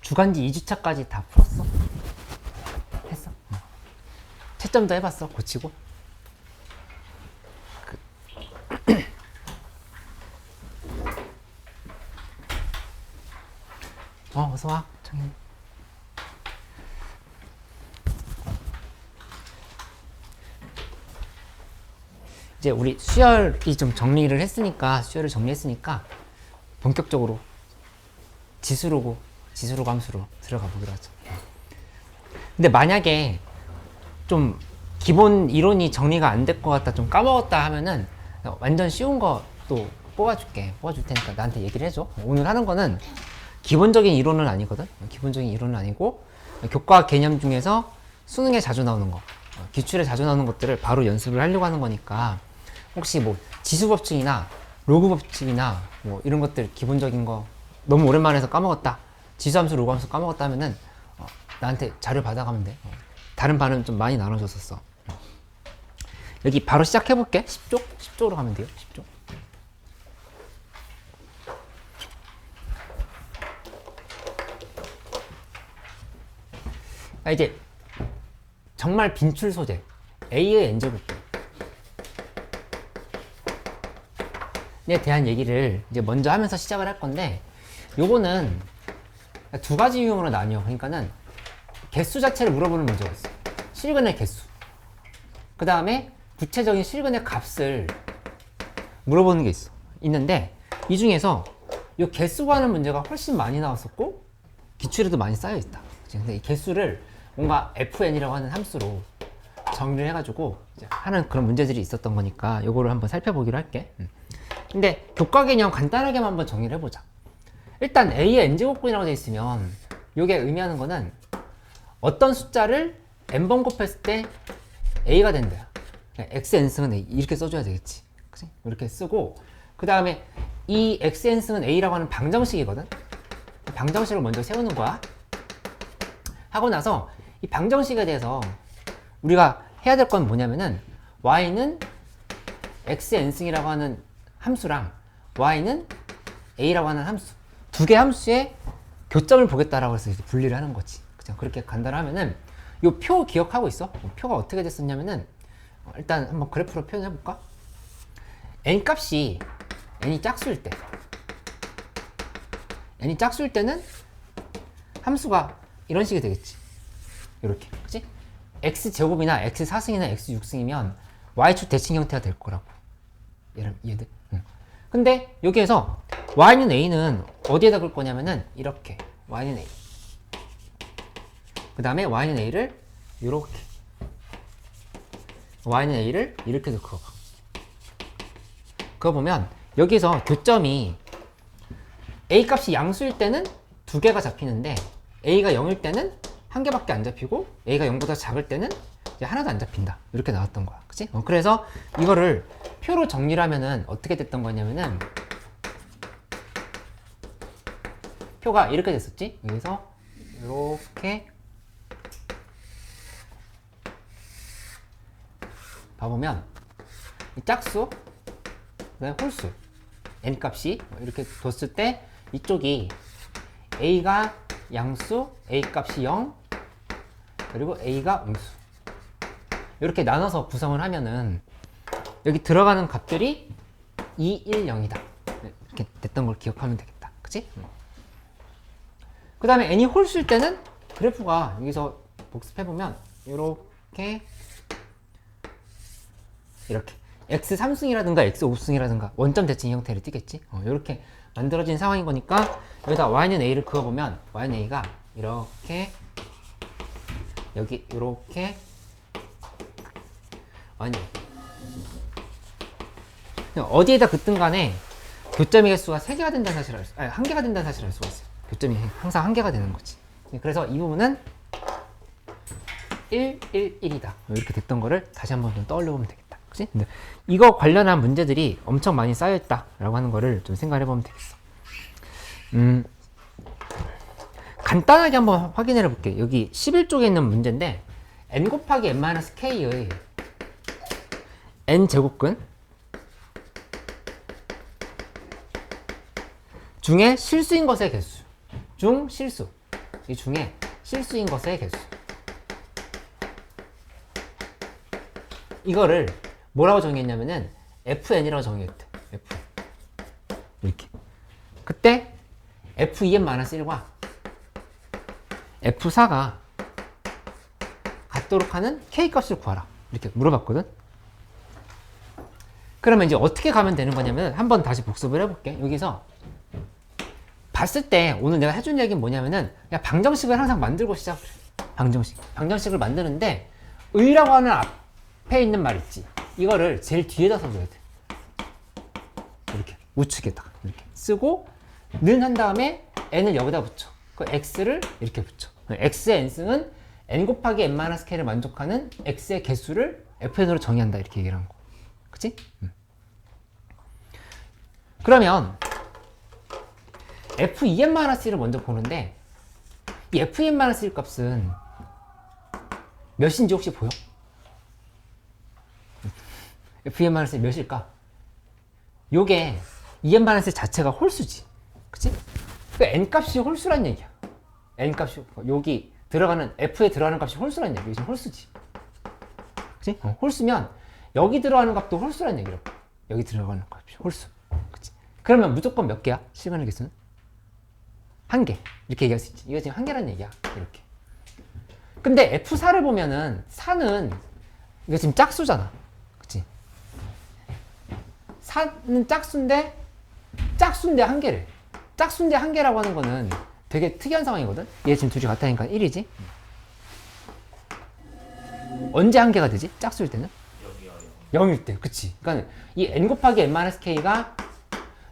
주간지 2주차까지 다 풀었어? 했어? 채점도 해봤어? 고치고? 어서와. 정현. 이제 우리 수열이 좀 정리를 했으니까, 수열을 정리했으니까, 본격적으로 지수로 함수로 들어가 보기로 하죠. 근데 만약에 좀 기본 이론이 정리가 안 될 것 같다, 좀 까먹었다 하면은 완전 쉬운 거 또 뽑아줄 테니까 나한테 얘기를 해줘. 오늘 하는 거는 기본적인 이론은 아니거든. 기본적인 이론은 아니고 교과 개념 중에서 수능에 자주 나오는 거, 기출에 자주 나오는 것들을 바로 연습을 하려고 하는 거니까 혹시 뭐 지수 법칙이나 로그 법칙이나 뭐 이런 것들 기본적인 거 너무 오랜만에 해서 까먹었다, 지수함수 로그 함수 까먹었다 하면은 나한테 자료 받아가면 돼. 다른 반은 좀 많이 나눠줬었어. 여기 바로 시작해볼게. 10쪽으로 가면 돼요. 10쪽. 이제 정말 빈출 소재 A의 n제곱에 대한 얘기를 이제 먼저 하면서 시작을 할 건데, 요거는 두 가지 유형으로 나뉘어. 그러니까는 개수 자체를 물어보는 문제가 있어. 실근의 개수. 그 다음에 구체적인 실근의 값을 물어보는 게 있는데, 이 중에서 이 개수 구하는 문제가 훨씬 많이 나왔었고 기출에도 많이 쌓여 있다. 근데 이 개수를 뭔가 fn이라고 하는 함수로 정리를 해가지고 이제 하는 그런 문제들이 있었던 거니까 요거를 한번 살펴보기로 할게. 근데 교과 개념 간단하게만 한번 정리를 해보자. 일단 A의 n제곱근이라고 되어 있으면 이게 의미하는 거는 어떤 숫자를 n번 곱했을 때 A가 된다. xn승은 A 이렇게 써줘야 되겠지. 그치? 이렇게 쓰고, 그 다음에 이 xn승은 A라고 하는 방정식이거든. 방정식을 먼저 세우는 거야. 하고 나서 이 방정식에 대해서 우리가 해야 될 건 뭐냐면은 y는 xn승이라고 하는 함수랑 y는 a라고 하는 함수, 두 개 함수의 교점을 보겠다라고 해서 분리를 하는 거지. 그냥 그렇게 간단하면은 이 표 기억하고 있어? 표가 어떻게 됐었냐면은 일단 한번 그래프로 표현해 볼까? n 값이 n이 짝수일 때는 함수가 이런 식이 되겠지. 이렇게, 그치? x제곱이나 x4승이나 x6승이면 y축 대칭 형태가 될 거라고. 이해돼? 응. 근데 여기에서 y는 a는 어디에다 걸 거냐면은 이렇게 y는 a, 그 다음에 y는 a를 이렇게, y는 a를 이렇게도 그어봐. 그어보면 여기서 교점이 a 값이 양수일 때는 두 개가 잡히는데 a가 0일 때는 한 개밖에 안 잡히고 a가 0보다 작을 때는 이제 하나도 안 잡힌다. 이렇게 나왔던 거야. 그치? 그래서 이거를 표로 정리를 하면은 어떻게 됐던 거냐면은 표가 이렇게 됐었지? 여기서 이렇게 봐보면 이 짝수, 그다음에 홀수, n 값이 이렇게 뒀을 때 이쪽이 a가 양수, a 값이 0, 그리고 a가 음수, 이렇게 나눠서 구성을 하면은 여기 들어가는 값들이 2, 1, 0이다. 이렇게 됐던 걸 기억하면 되겠다. 그치? 그 다음에 n이 홀수일 때는 그래프가 여기서 복습해보면 이렇게 x3승이라든가 x5승이라든가 원점 대칭 형태를 띠겠지? 이렇게 만들어진 상황인 거니까 여기다 y는 a를 그어보면 y는 a가 이렇게, 여기 이렇게 y는 a. 어디에다 긋든 간에 교점의 개수가 3개가 된다는 사실을 아니 1개가 된다는 사실을 알 수가 있어요. 교점이 항상 1개가 되는 거지. 그래서 이 부분은 1, 1, 1이다. 이렇게 됐던 거를 다시 한번 좀 떠올려 보면 되겠다. 그치? 근데 이거 관련한 문제들이 엄청 많이 쌓여있다라고 하는 거를 좀 생각해 보면 되겠어. 간단하게 한번 확인해 볼게. 여기 11쪽에 있는 문제인데 n 곱하기 n-k의 n제곱근 중에 실수인 것의 개수, 중 실수. 이 중에 실수인 것의 개수. 이거를 뭐라고 정의했냐면은 FN이라고 정의했대. FN. 이렇게. 그때 F2n-1과 F4가 같도록 하는 K값을 구하라. 이렇게 물어봤거든. 그러면 이제 어떻게 가면 되는 거냐면 한번 다시 복습을 해볼게. 여기서 봤을 때 오늘 내가 해준 얘기는 뭐냐면은 그냥 방정식을 항상 만들고 시작을 해. 방정식을 만드는데 의라고 하는 앞에 있는 말 있지. 이거를 제일 뒤에다 써줘야 돼. 이렇게 우측에다가 이렇게 쓰고 는 한 다음에 n을 여기다 붙여. 그 x를 이렇게 붙여. x의 n승은 n 곱하기 n-k를 만족하는 x의 개수를 fn으로 정의한다. 이렇게 얘기를 한 거. 그치? 그러면 f2n-1를 먼저 보는데 이 f2n-1 값은 몇인지 혹시 보여? f2n-1 몇일까? 요게 2n-1 자체가 홀수지. 그치? 그 n값이 홀수란 얘기야. n값이 여기 들어가는 f에 들어가는 값이 홀수란 얘기야. 이게 홀수지. 그치? 홀수면 여기 들어가는 값도 홀수란 얘기라고. 여기 들어가는 값이 홀수. 그치? 그러면 무조건 몇 개야? 시간의 개수는? 한 개. 이렇게 얘기할 수 있지. 이거 지금 한 개란 얘기야. 이렇게. 근데 F4를 보면은 4는 이거 지금 짝수잖아. 그치? 4는 짝수인데 한 개래. 짝수인데 한 개라고 하는 거는 되게 특이한 상황이거든? 얘 지금 둘이 같다니까 1이지? 언제 한 개가 되지? 짝수일 때는? 0일 때. 그치? 그러니까 이 n 곱하기 n-k가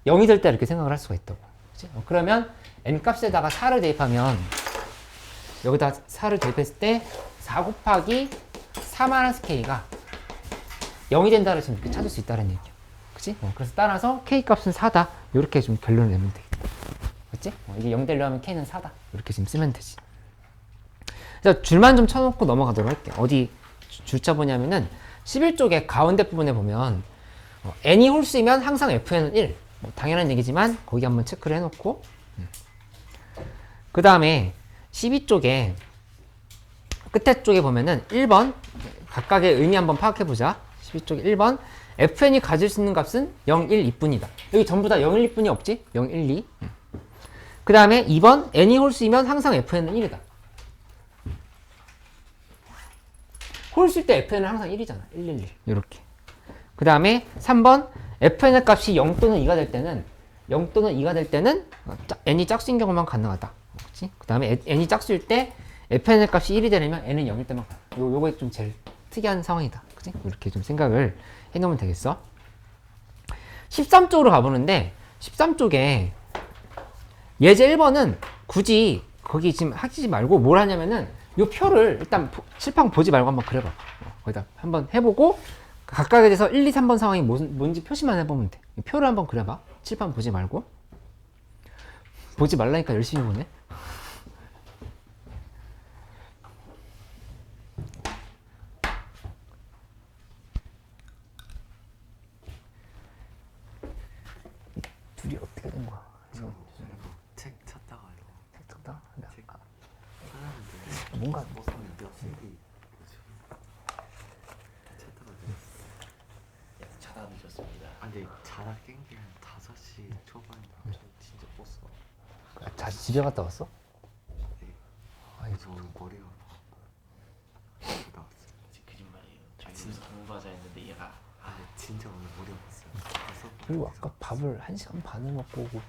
0이 될 때 이렇게 생각을 할 수가 있다고. 그치? 그러면 n 값에다가 4를 대입하면 여기다 4를 대입했을 때 4 곱하기 4-k가 0이 된다를 지금 이렇게 찾을 수 있다는 얘기야. 그치? 그래서 따라서 k 값은 4다. 이렇게 좀 결론을 내면 되겠다. 그치? 이게 0 되려면 k는 4다. 이렇게 지금 쓰면 되지. 그래서 줄만 좀 쳐놓고 넘어가도록 할게. 어디 줄자 보냐면은 11쪽에 가운데 부분에 보면 n이 홀수이면 항상 fn은 1. 당연한 얘기지만 거기 한번 체크를 해놓고 그 다음에 12쪽에 끝에 쪽에 보면은 1번 각각의 의미 한번 파악해보자. 12쪽에 1번 fn이 가질 수 있는 값은 0, 1, 2뿐이다. 여기 전부 다 0, 1, 2뿐이 없지? 0, 1, 2. 그 다음에 2번 n이 홀수이면 항상 fn은 1이다. 홀수일 때 fn은 항상 1이잖아. 1, 1, 1. 이렇게. 그 다음에 3번 fn의 값이 0 또는 2가 될 때는 0 또는 2가 될 때는 n이 짝수인 경우만 가능하다. 그렇지? 그 다음에 n이 짝수일 때 fn의 값이 1이 되려면 n은 0일 때만 가능하다. 요게 좀 제일 특이한 상황이다. 그치? 이렇게 좀 생각을 해놓으면 되겠어. 13쪽으로 가보는데 13쪽에 예제 1번은 굳이 거기 지금 하지 말고 뭘 하냐면은 요 표를 일단 칠판 보지 말고 한번 그려봐. 거기다 한번 해보고 각각에 대해서 1, 2, 3번 상황이 뭔지 표시만 해보면 돼. 표를 한번 그려봐. 칠판 보지 말고. 보지 말라니까 열심히 보네. 둘이 어떻게 된 거야? 책 찾다가요. 책 찾다? 책 찾았는데 뭔가 찾다가 자다 늦었습니다. 근데 자다 깬게 한 5시 초반이라 진짜 뻗어. 다시 집에 갔다 왔어? 네. 아이고. 그래서 오늘 머리가 갔다 왔어요. 거짓말이에요. 저희 공부 가자 했는데 얘가 네, 진짜 오늘 머리 아팠어요. 그리고 아까 밥을 1시간 반을 먹고 오고.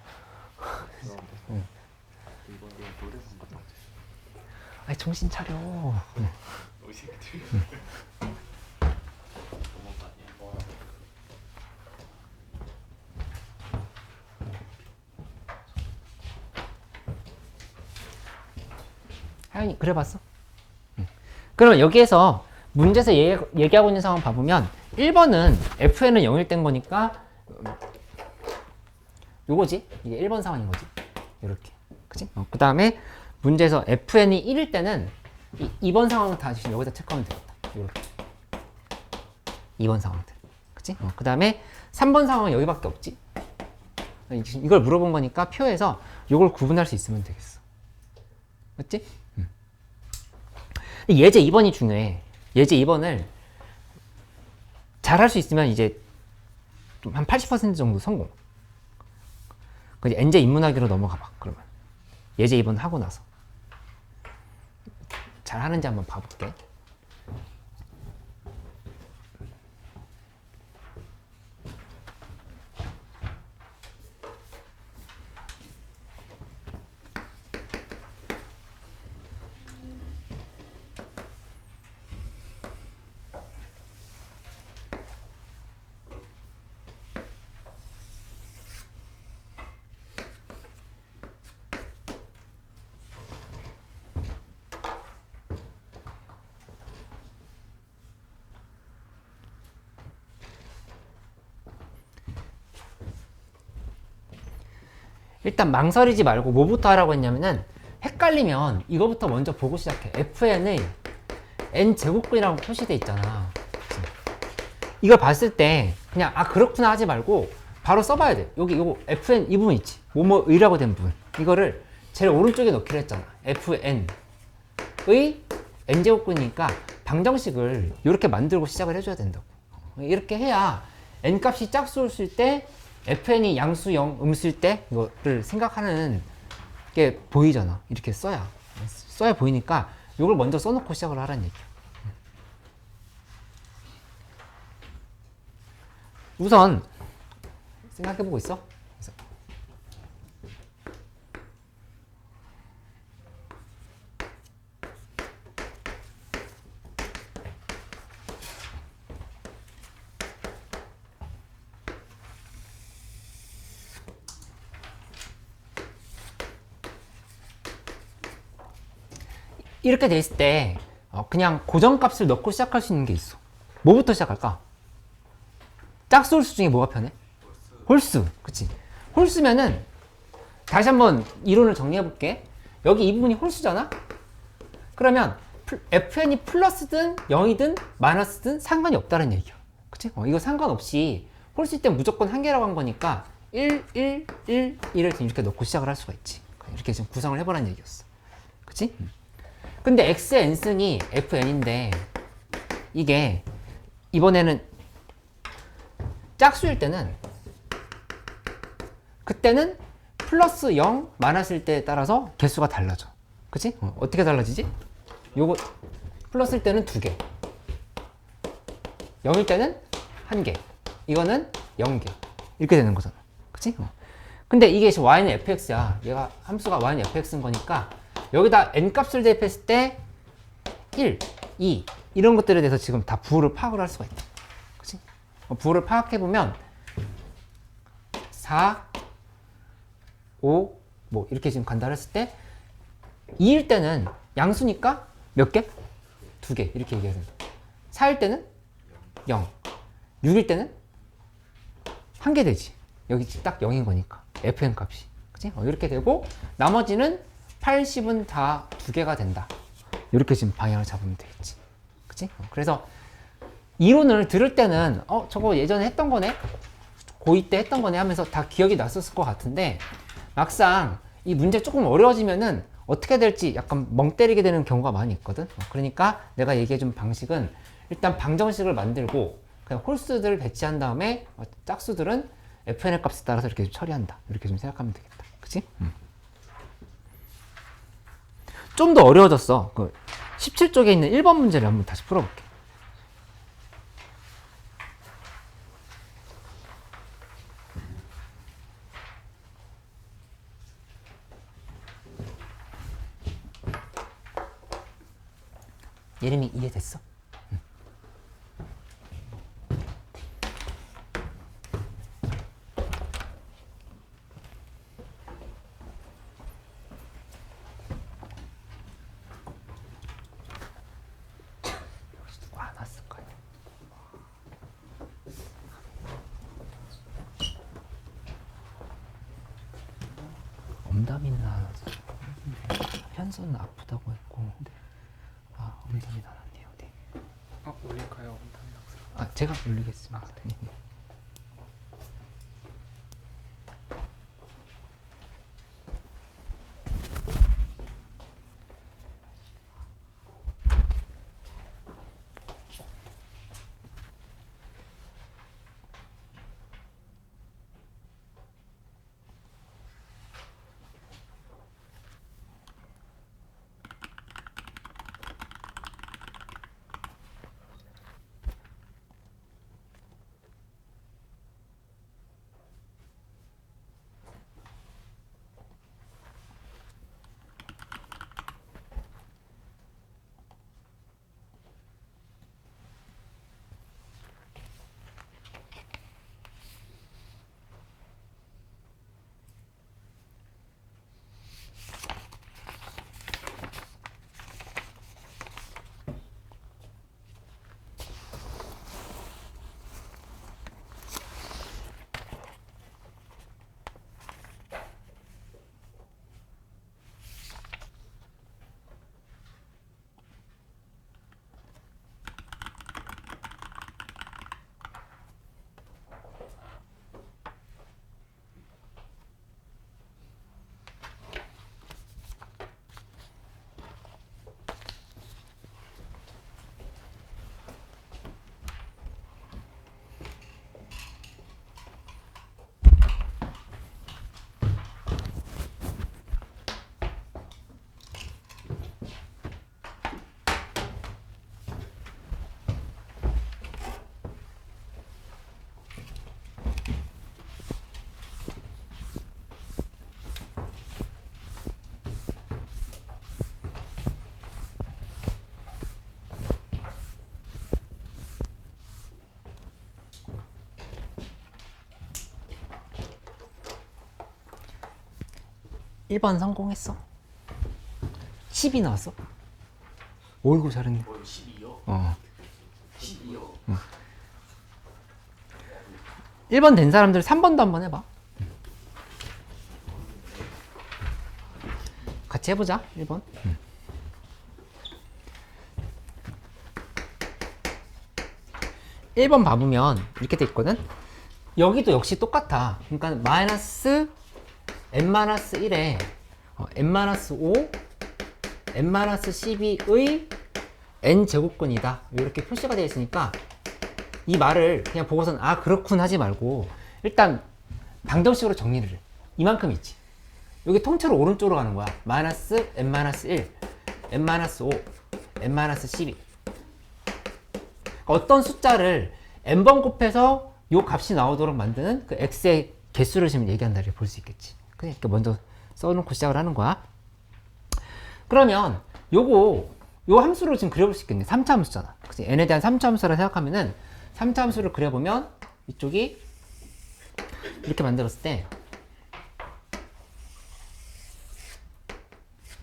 응. 이번에 노래방 갔다 왔어요. 아니 정신 차려. 우리 새끼들 하연이 그래봤어? 응. 그러면 여기에서 문제에서 얘기하고 있는 상황 봐보면 1번은 fn은 0일 땐 거니까 요거지? 이게 1번 상황인 거지? 이렇게. 그치? 그 다음에 문제에서 fn이 1일 때는 2번 상황은 다시 여기다 체크하면 되겠다. 이렇게. 2번 상황들. 그치? 그 다음에 3번 상황은 여기밖에 없지? 이걸 물어본 거니까 표에서 이걸 구분할 수 있으면 되겠어. 맞지? 예제 2번이 중요해. 예제 2번을 잘 할 수 있으면 이제 좀 한 80% 정도 성공. 이제 엔제 인문학으로 넘어가 봐. 그러면 예제 2번 하고 나서 잘 하는지 한번 봐볼게. 일단 망설이지 말고 뭐부터 하라고 했냐면은 헷갈리면 이거부터 먼저 보고 시작해. fn의 n제곱근이라고 표시돼 있잖아. 그치? 이걸 봤을 때 그냥 아 그렇구나 하지 말고 바로 써봐야 돼. 여기 이거 fn 이 부분 있지. 뭐뭐의라고 된 부분. 이거를 제일 오른쪽에 넣기로 했잖아. fn의 n제곱근이니까 방정식을 이렇게 만들고 시작을 해줘야 된다고. 이렇게 해야 n 값이 짝수일 때 fn이 양수 0 음수일 때 이거를 생각하는 게 보이잖아. 이렇게 써야 보이니까 이걸 먼저 써놓고 시작을 하라는 얘기야. 우선 생각해보고 있어. 이렇게 돼 있을 때 그냥 고정값을 넣고 시작할 수 있는 게 있어. 뭐부터 시작할까? 짝수 홀수 중에 뭐가 편해? 홀수. 그치? 홀수면은 다시 한번 이론을 정리해 볼게. 여기 이 부분이 홀수잖아? 그러면 fn이 플러스든 0이든 마이너스든 상관이 없다는 얘기야. 그치? 이거 상관없이 홀수일 땐 무조건 한 개라고 한 거니까 1, 1, 1, 1을 이렇게 넣고 시작을 할 수가 있지. 이렇게 지금 구성을 해보라는 얘기였어. 그치? 근데 x의 n승이 fn인데 이게 이번에는 짝수일 때는 그때는 플러스 0 마이너스일 때에 따라서 개수가 달라져. 그치? 어떻게 달라지지? 요거 플러스일 때는 2개 0일 때는 1개 이거는 0개 이렇게 되는 거잖아. 그치? 근데 이게 y는 fx야. 얘가 함수가 y는 fx인 거니까 여기다 n값을 대입했을 때 1, 2 이런 것들에 대해서 지금 다 부호를 파악을 할 수가 있다. 그치? 부호를 파악해보면 4, 5 뭐 이렇게 지금 간다 했을 때 2일 때는 양수니까 몇 개? 2개 이렇게 얘기해야 된다. 4일 때는 0 6일 때는 1개 되지. 여기 딱 0인 거니까 fn 값이. 그치? 이렇게 되고 나머지는 80은 다 2개가 된다. 이렇게 지금 방향을 잡으면 되겠지. 그치? 그래서 이론을 들을 때는 저거 예전에 했던 거네? 고2 때 했던 거네 하면서 다 기억이 났었을 것 같은데 막상 이 문제 조금 어려워지면은 어떻게 될지 약간 멍 때리게 되는 경우가 많이 있거든. 그러니까 내가 얘기해준 방식은 일단 방정식을 만들고 그냥 홀수들을 배치한 다음에 짝수들은 fn의 값에 따라서 이렇게 좀 처리한다. 이렇게 좀 생각하면 되겠다. 그치? 좀 더 어려워졌어. 17쪽에 있는 1번 문제를 한번 다시 풀어볼게. 예림이 이해됐어? 누가 안 왔을까요? 엄담이는 안 왔어. 현서는 아프다고 했고. 엄담이 안 왔네요. 네. 올릴까요? 엄담이 학생. 제가 올리겠습니다. 네. 1번 성공했어. 10이 나왔어. 어이구 잘했네. 12요? 어. 12요? 1번 된 사람들 3번도 한번 해봐. 같이 해보자. 1번. 1번 봐보면 이렇게 돼 있거든. 여기도 역시 똑같아. 그러니까 마이너스 n-1에 n-5 n-12의 n제곱근이다 이렇게 표시가 되어 있으니까 이 말을 그냥 보고서는 아 그렇군 하지 말고 일단 방정식으로 정리를 해. 이만큼 있지. 여기 통째로 오른쪽으로 가는 거야. 마이너스 n-1 n-5 n-12 어떤 숫자를 n번 곱해서 요 값이 나오도록 만드는 그 x의 개수를 지금 얘기한다 이렇게 볼 수 있겠지. 그러니까 먼저 써놓고 시작을 하는 거야. 그러면 요 함수를 지금 그려볼 수 있겠네. 3차 함수잖아. 그치? n에 대한 3차 함수라 생각하면은 3차 함수를 그려보면 이쪽이 이렇게 만들었을 때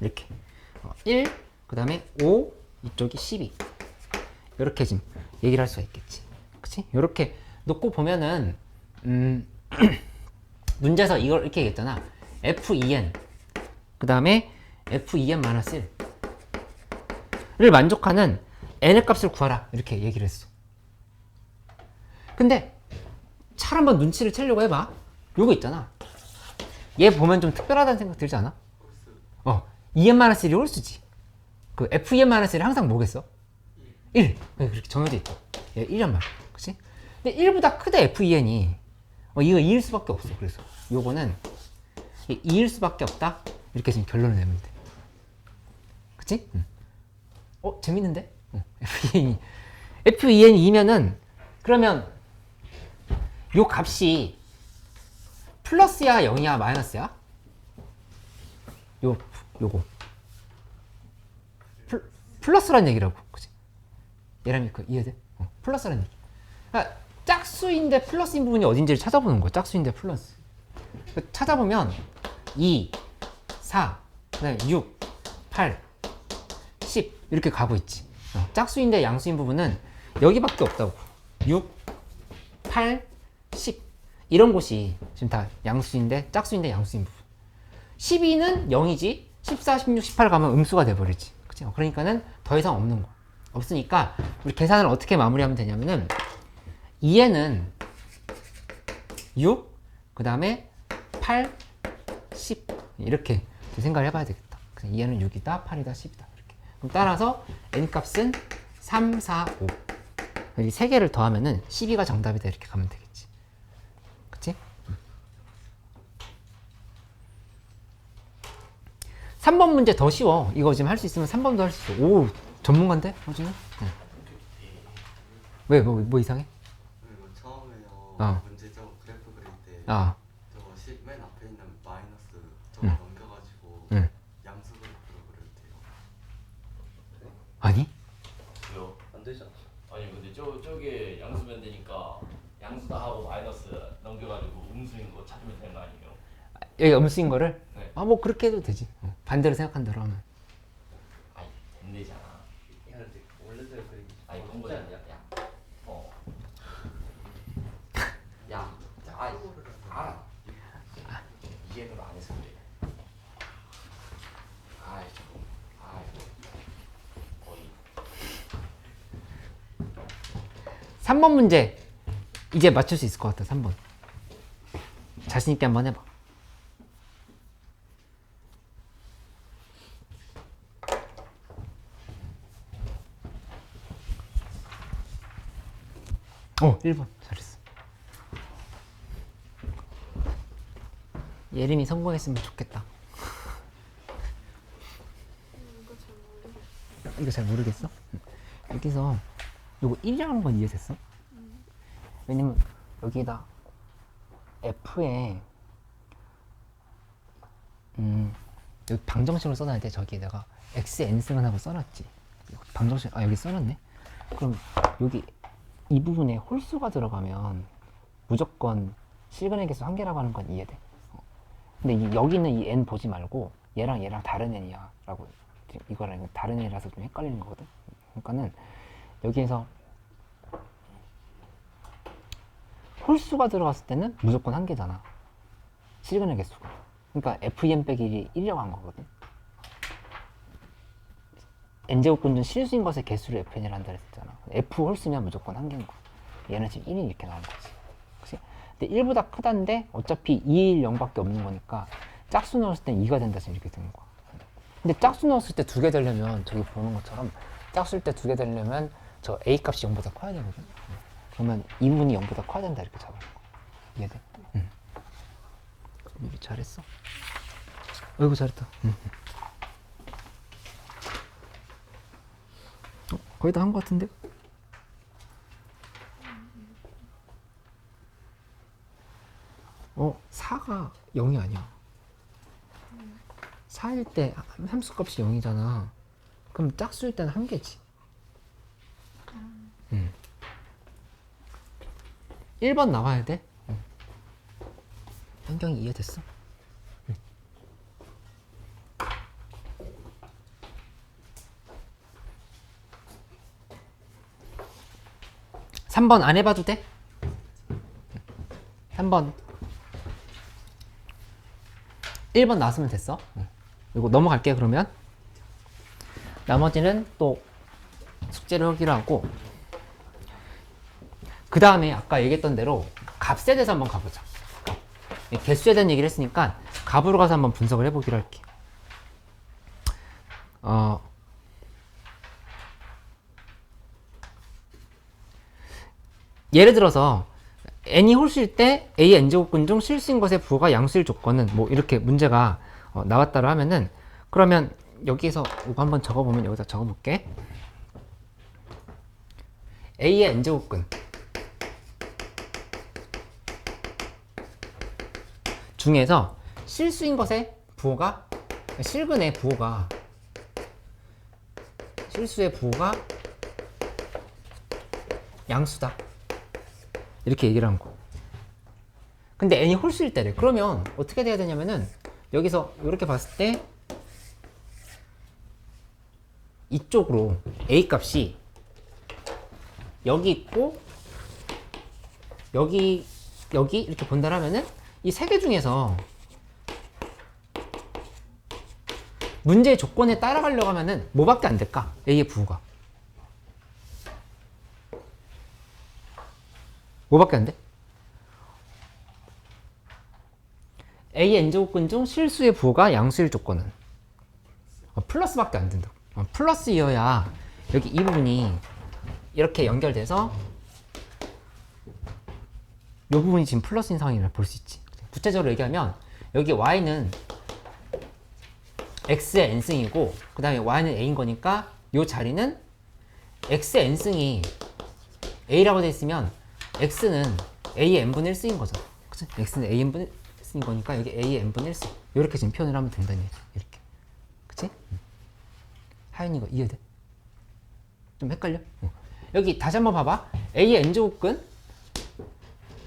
이렇게 1, 그 다음에 5, 이쪽이 12 이렇게 지금 얘기를 할 수가 있겠지. 그치? 이렇게 놓고 보면은 문제에서 이걸 이렇게 얘기했잖아. f2n 그 다음에 f2n-1를 만족하는 n의 값을 구하라 이렇게 얘기를 했어. 근데 잘 한번 눈치를 채려고 해봐. 요거 있잖아. 얘 보면 좀 특별하다는 생각 들지 않아? 2n-1이 홀수지. 그 f2n-1이 항상 뭐겠어? 1. 그렇게 정해져 있죠. 얘 1란 말. 그치? 근데 1보다 크다 f2n이 이거 2일 수밖에 없어. 그래서 요거는 2일 수밖에 없다. 이렇게 지금 결론을 내면 돼. 그치? 재밌는데? f2n이 2면은 그러면 요 값이 플러스야 0이야 마이너스야? 요거 플러스란 얘기라고. 그치? 얘랑 이해돼? 플러스란 얘기. 그러니까 짝수인데 플러스인 부분이 어딘지를 찾아보는 거야. 짝수인데 플러스. 찾아보면 2, 4, 그다음에 6, 8, 10 이렇게 가고 있지. 짝수인데 양수인 부분은 여기밖에 없다고. 6, 8, 10 이런 곳이 지금 다 양수인데 짝수인데 양수인 부분. 12는 0이지 14, 16, 18 가면 음수가 돼버리지. 그치? 그러니까는 더 이상 없는 거. 없으니까 우리 계산을 어떻게 마무리하면 되냐면은 2에는 6, 그 다음에 8, 10 이렇게 생각을 해봐야 되겠다. 2에는 6이다, 8이다, 10이다 이렇게. 그럼 따라서 n 값은 3, 4, 5 이 세 개를 더하면은 12가 정답이다 이렇게 가면 되겠지. 그치? 3번 문제 더 쉬워. 이거 지금 할 수 있으면 3번도 할 수 있어. 오, 전문가인데? 호준이? 응. 왜? 뭐 이상해? 그리고 처음에요 문제적 그래프 그릴 때 아, 저거 맨 앞에 있는 마이너스 저거 응. 넘겨가지고 응. 양수 그래프로 그려도 돼요. 아니? 왜요? 안 되잖아. 아니 근데 저게 양수면 되니까 양수다 하고 마이너스 넘겨가지고 음수인 거 찾으면 되는 거 아니에요? 여기 음수인 거를? 네. 뭐 그렇게 해도 되지. 반대로 생각한 대로 하면. 아니 된대잖아. 야 근데 원래대로 그리기 아니 그런 거지 않냐? 야, 알아. 이해를 안 해서 그래. 아이 거의 3번 문제 이제 맞출 수 있을 것 같아. 3번 자신 있게 한번 해봐. 오, 1번 잘했어. 예림이 성공했으면 좋겠다. 이거 잘 모르겠어? 여기서 요거 1이라는 건 이해됐어? 왜냐면 여기다 F에 여기 방정식으로 써놔야 돼. 저기 내가 X N승은 하고 써놨지. 방정식 여기 써놨네. 그럼 여기 이 부분에 홀수가 들어가면 무조건 실근의 개수 한 개라고 하는 건 이해돼. 근데 여기는 이 n 보지 말고 얘랑 다른 n이야 라고, 이거랑 다른 n이라서 좀 헷갈리는 거거든. 그러니까는 여기에서 홀수가 들어갔을 때는 무조건 한 개잖아, 실근의 개수가. 그러니까 FEN 빼기 1이라고 한 거거든. n제곱근중 실수인 것의 개수를 FN이라 한다 그랬잖아. F 홀수면 무조건 한 개인 거야. 얘는 지금 1이 이렇게 나온 거지. 그치? 근데 1보다 크다는데 어차피 2, 1, 0밖에 없는 거니까 짝수 넣었을 땐 2가 된다 지금 이렇게 되는 거야. 근데 짝수 넣었을 때 2개 되려면 저기 보는 것처럼 짝수일 때 2개 되려면 저 A 값이 0보다 커야 되거든. 그러면 2문이 0보다 커야 된다 이렇게 잡아놓은 거야. 이해돼? 응. 잘했어. 어이구 잘했다. 응. 거의 다 한 것 같은데? 어, 4가 0이 아니야. 4일 때 함수값이 0이잖아. 그럼 짝수일 때는 한 개지. 1번 나와야 돼. 현경이 이해됐어? 3번 안 해봐도 돼? 3번 1번 나왔으면 됐어. 이거 넘어갈게. 그러면 나머지는 또 숙제를 하기로 하고, 그 다음에 아까 얘기했던 대로 값에 대해서 한번 가보자. 개수에 대한 얘기를 했으니까 값으로 가서 한번 분석을 해보기로 할게. 예를 들어서 n이 홀수일 때 a n제곱근 중 실수인 것의 부호가 양수일 조건은 뭐 이렇게 문제가 나왔다고 하면은, 그러면 여기에서 이거 한번 적어보면, 여기다 적어볼게. a의 n제곱근 중에서 실수인 것의 부호가, 실근의 부호가, 실수의 부호가 양수다 이렇게 얘기를 한 거. 근데 n이 홀수일 때래. 그러면 어떻게 돼야 되냐면은, 여기서 이렇게 봤을 때 이쪽으로 a 값이 여기 있고 여기 이렇게 본다라면은 이 세 개 중에서 문제의 조건에 따라가려고 하면은 뭐밖에 안 될까? a의 부호가 뭐밖에 안 돼? a의 n제곱근 중 실수의 부호가 양수일 조건은 플러스밖에 안 된다. 플러스이어야 여기 이 부분이 이렇게 연결돼서 이 부분이 지금 플러스인 상황이라 볼 수 있지. 구체적으로 얘기하면 여기 y는 x의 n승이고 그 다음에 y는 a인 거니까 이 자리는 x의 n승이 a라고 돼 있으면 x는 a의 n분의 1승인 거잖아. 그치? x는 a n분의 1승인 거니까 여기 a의 n분의 1승 이렇게 지금 표현을 하면 된다는 얘기야. 이렇게. 그치? 하윤이 이거 이해돼? 좀 헷갈려? 여기 다시 한번 봐봐. a의 n제곱근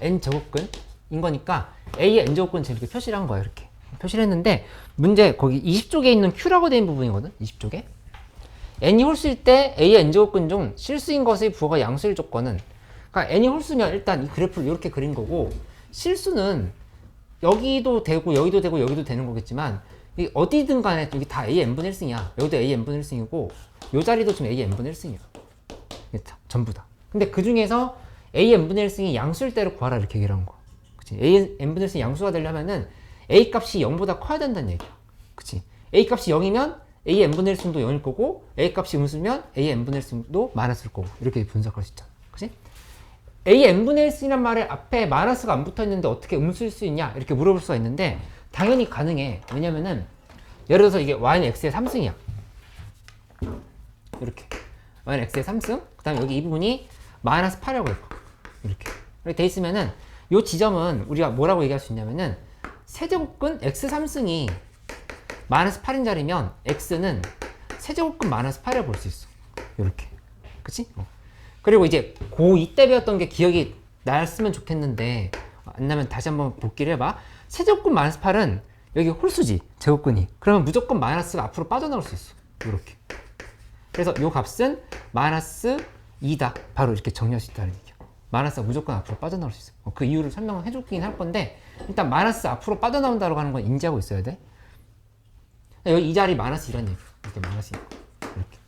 n제곱근인 거니까 a의 n제곱근 지금 이렇게 표시를 한 거야. 이렇게 표시를 했는데, 문제 거기 20쪽에 있는 q라고 되어 있는 부분이거든. 20쪽에 n이 홀수일 때 a의 n제곱근 중 실수인 것의 부호가 양수일 조건은, 그러니까 n이 홀수면 일단 이 그래프를 이렇게 그린 거고, 실수는 여기도 되고 여기도 되고 여기도 되는 거겠지만 어디든 간에 여기 다 a n분의 1승이야. 여기도 a n분의 1승이고 이 자리도 지금 a n분의 1승이야. 전부 다. 근데 그 중에서 a n분의 1승이 양수일 때를 구하라 이렇게 얘기를 한 거. 그치? a n분의 1승이 양수가 되려면은 a 값이 0보다 커야 된다는 얘기야. 그치? a 값이 0이면 a n분의 1승도 0일 거고, a 값이 음수면 a n분의 1승도 마이너스일 거고, 이렇게 분석할 수 있잖아. 그치? a n분의 1승이란 말에 앞에 마이너스가 안 붙어 있는데 어떻게 음수일 수 있냐 이렇게 물어볼 수가 있는데, 당연히 가능해. 왜냐면은 예를 들어서 이게 y는 x의 3승이야. 이렇게 y는 x의 3승, 그 다음에 여기 이 부분이 마이너스 8이라고 할 거. 이렇게 돼 있으면은 이 지점은 우리가 뭐라고 얘기할 수 있냐면은, 세제곱근 x 3승이 마이너스 8인 자리면 x는 세제곱근 마이너스 8이라고 볼 수 있어. 이렇게. 그치? 그리고 이제 고2 때 배웠던 게 기억이 났으면 좋겠는데 안 나면 다시 한번 복기를 해봐. 세제곱근 마이너스 8은 여기 홀수지, 제곱근이. 그러면 무조건 마이너스가 앞으로 빠져나올 수 있어. 이렇게. 그래서 이 값은 마이너스 2다. 바로 이렇게 정리할 수 있다는 얘기야. 마이너스가 무조건 앞으로 빠져나올 수 있어. 그 이유를 설명을 해주긴 할 건데, 일단 마이너스 앞으로 빠져나온다고 하는 건 인지하고 있어야 돼. 여기 이 자리 마이너스 2라는 얘기야. 이렇게 마이너스 2. 이렇게.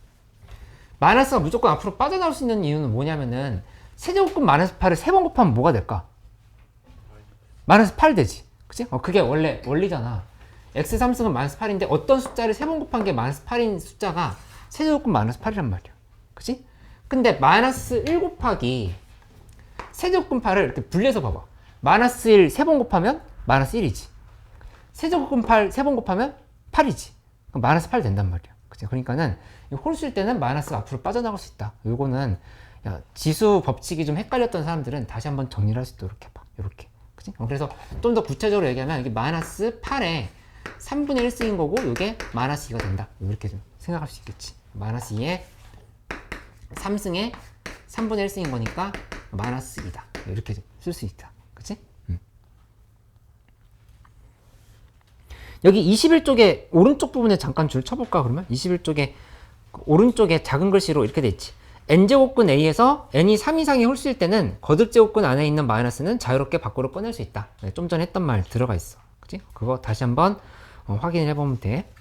마이너스가 무조건 앞으로 빠져나올 수 있는 이유는 뭐냐면은, 세제곱근 마이너스 8을 3번 곱하면 뭐가 될까? 마이너스 8 되지. 그치? 그게 원래 원리잖아. x 3승은 마이너스 8인데 어떤 숫자를 3번 곱한 게 마이너스 8인 숫자가 세제곱근 마이너스 8이란 말이야. 그치? 근데 마이너스 1 곱하기 세제곱근 8을 이렇게 분리해서 봐봐. 마이너스 1 3번 곱하면 마이너스 1이지. 세제곱근 8 3번 곱하면 8이지. 그럼 마이너스 8 된단 말이야. 그치? 그러니까는 홀수일 때는 마이너스가 앞으로 빠져나갈 수 있다. 요거는 지수 법칙이 좀 헷갈렸던 사람들은 다시 한번 정리를 할 수 있도록 해봐. 이렇게. 그치? 그래서 좀 더 구체적으로 얘기하면 이게 마이너스 8에 3분의 1 쓰인 거고 이게 마이너스 2가 된다. 이렇게 좀 생각할 수 있겠지. 마이너스 2에 3승에 3분의 1 쓰인 거니까 마이너스 2다. 이렇게 쓸 수 있다. 그치? 여기 21쪽에 오른쪽 부분에 잠깐 줄 쳐볼까 그러면? 21쪽에 오른쪽에 작은 글씨로 이렇게 돼 있지. n제곱근 A에서 n이 3 이상의 홀수일 때는 거듭제곱근 안에 있는 마이너스는 자유롭게 밖으로 꺼낼 수 있다. 좀 전에 했던 말 들어가 있어. 그치? 그거 다시 한번 확인을 해보면 돼.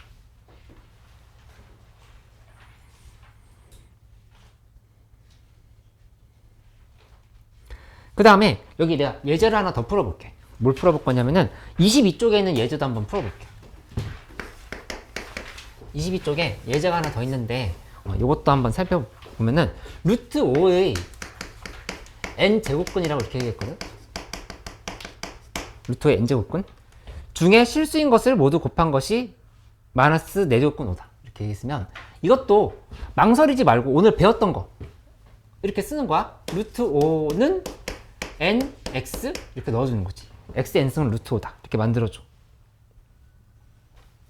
그 다음에 여기 내가 예제를 하나 더 풀어볼게. 뭘 풀어볼 거냐면은 22쪽에 있는 예제도 한번 풀어볼게. 22쪽에 예제가 하나 더 있는데 이것도 한번 살펴보면은 루트 5의 n제곱근이라고 이렇게 얘기했거든. 루트 5의 n제곱근 중에 실수인 것을 모두 곱한 것이 마이너스 4제곱근 5다. 이렇게 얘기했으면 이것도 망설이지 말고 오늘 배웠던 거 이렇게 쓰는 거야. 루트 5는 n, x 이렇게 넣어주는 거지. x, n승은 루트 5다. 이렇게 만들어줘.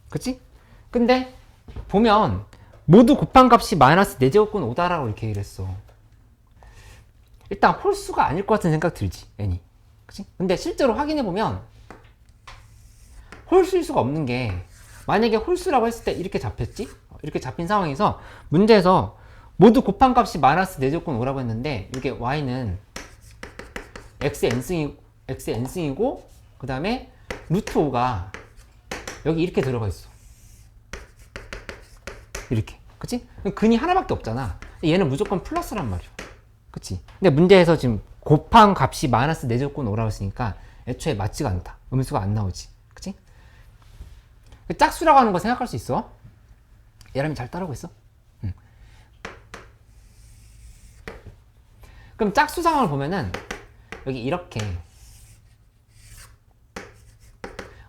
그치? 근데 보면 모두 곱한 값이 마이너스 4제곱근 5다라고 이렇게 얘기를 했어. 일단 홀수가 아닐 것 같은 생각 들지, n이. 그치? 근데 실제로 확인해보면 홀수일 수가 없는 게 만약에 홀수라고 했을 때 이렇게 잡혔지? 이렇게 잡힌 상황에서 문제에서 모두 곱한 값이 마이너스 4제곱근 5라고 했는데 이게 y는 xn승이고 그 다음에 루트 5가 여기 이렇게 들어가 있어. 이렇게. 그치? 근이 하나밖에 없잖아. 얘는 무조건 플러스란 말이야. 그치? 근데 문제에서 지금 곱한 값이 마이너스 4제곱근 5라고 했으니까 애초에 맞지가 않다. 음수가 안 나오지. 그치? 짝수라고 하는 거 생각할 수 있어? 예람이 잘 따라오고 있어? 응. 그럼 짝수 상황을 보면은 여기 이렇게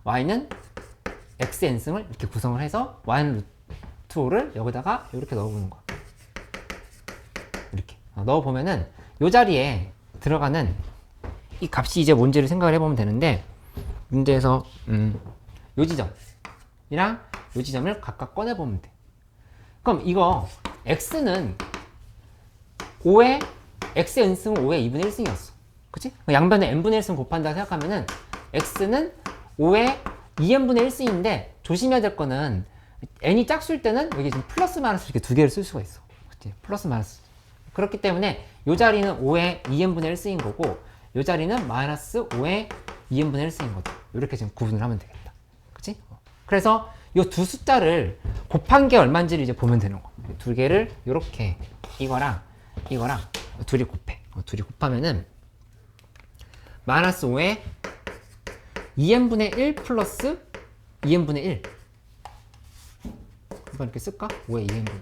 y는 xn승을 이렇게 구성을 해서 y는 루트 5를 여기다가 이렇게 넣어보는 거야. 이렇게 넣어보면은 이 자리에 들어가는 이 값이 이제 뭔지를 생각을 해보면 되는데 문제에서 요 지점이랑 요 지점을 각각 꺼내보면 돼. 그럼 이거 x는 5의 xn승은 5의 2분의 1승이었어. 그치? 양변에 n분의 1승 곱한다 생각하면은 x는 5의 2n분의 1승인데 조심해야 될 거는 n이 짝수일 때는 여기 지금 플러스 마이너스 이렇게 두 개를 쓸 수가 있어. 그치? 플러스 마이너스. 그렇기 때문에 이 자리는 5의 2n분의 1승인 거고 이 자리는 마이너스 5의 2n분의 1승인 거다. 이렇게 지금 구분을 하면 되겠다. 그치? 그래서 이 두 숫자를 곱한 게 얼마인지를 이제 보면 되는 거. 두 개를 이렇게 이거랑 둘이 곱해. 둘이 곱하면은 마이너스 5의 2n분의 1 플러스 2n분의 1 한번 이렇게 쓸까? 5의 2n분의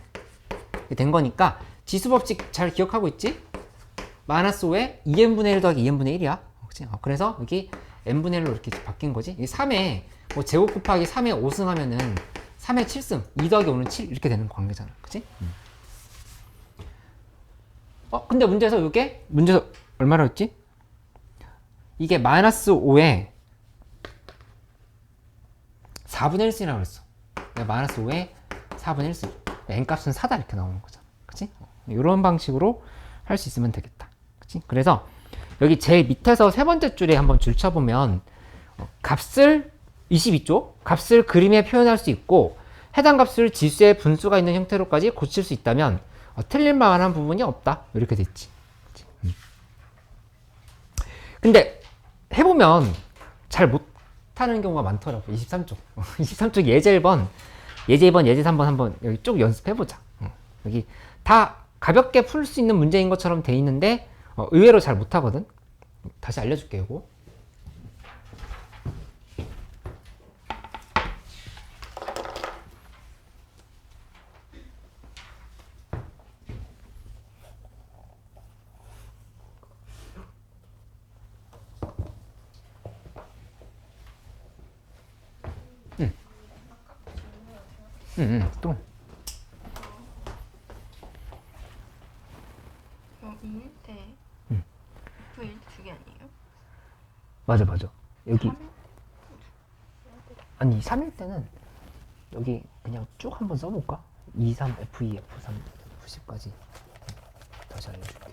1 된 거니까 지수법칙 잘 기억하고 있지? 마이너스 5의 2n분의 1 더하기 2n분의 1이야. 그치? 그래서 여기 n분의 1로 이렇게 바뀐 거지. 이 3에 뭐 제곱 곱하기 3에 5승 하면은 3에 7승 2 더하기 5는 7 이렇게 되는 관계잖아. 그치? 근데 문제에서 이게 문제에서 얼마나 했지? 이게 마이너스 5에 4분의 1승이라고 그랬어. 마이너스 5에 4분의 1승. n값은 4다 이렇게 나오는 거잖아. 그치? 이런 방식으로 할 수 있으면 되겠다. 그치? 그래서 여기 제일 밑에서 세 번째 줄에 한번 줄 쳐보면 값을 22쪽 값을 그림에 표현할 수 있고 해당 값을 지수의 분수가 있는 형태로까지 고칠 수 있다면 틀릴 만한 부분이 없다. 이렇게 돼 있지. 근데 해보면 잘 못하는 경우가 많더라고. 23쪽 23쪽 예제 1번 예제 2번 예제 3번 한번 여기 쭉 연습해보자. 여기 다 가볍게 풀 수 있는 문제인 것처럼 돼 있는데 의외로 잘 못하거든. 다시 알려줄게 이거. 또. 여기 때 V일 두개 아니에요? 맞아. 여기 아니 3일 때는 여기 그냥 쭉 한번 써볼까? 2, 3, F2, F3, F10까지 다시 알려줄게.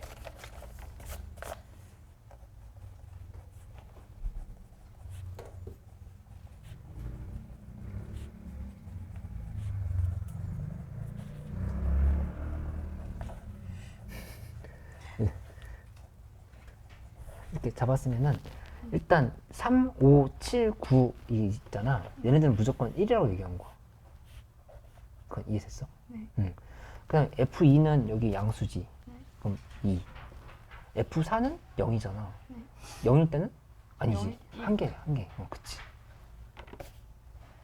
이렇게 잡았으면은 일단 3, 5, 7, 9 있잖아. 얘네들은 무조건 1이라고 얘기한 거야. 그건 이해됐어? 네. 응. 그냥 F2는 여기 양수지. 네. 그럼 2. F4는 0이잖아. 네. 0일 때는? 아니지. 영이- 한 개. 그치.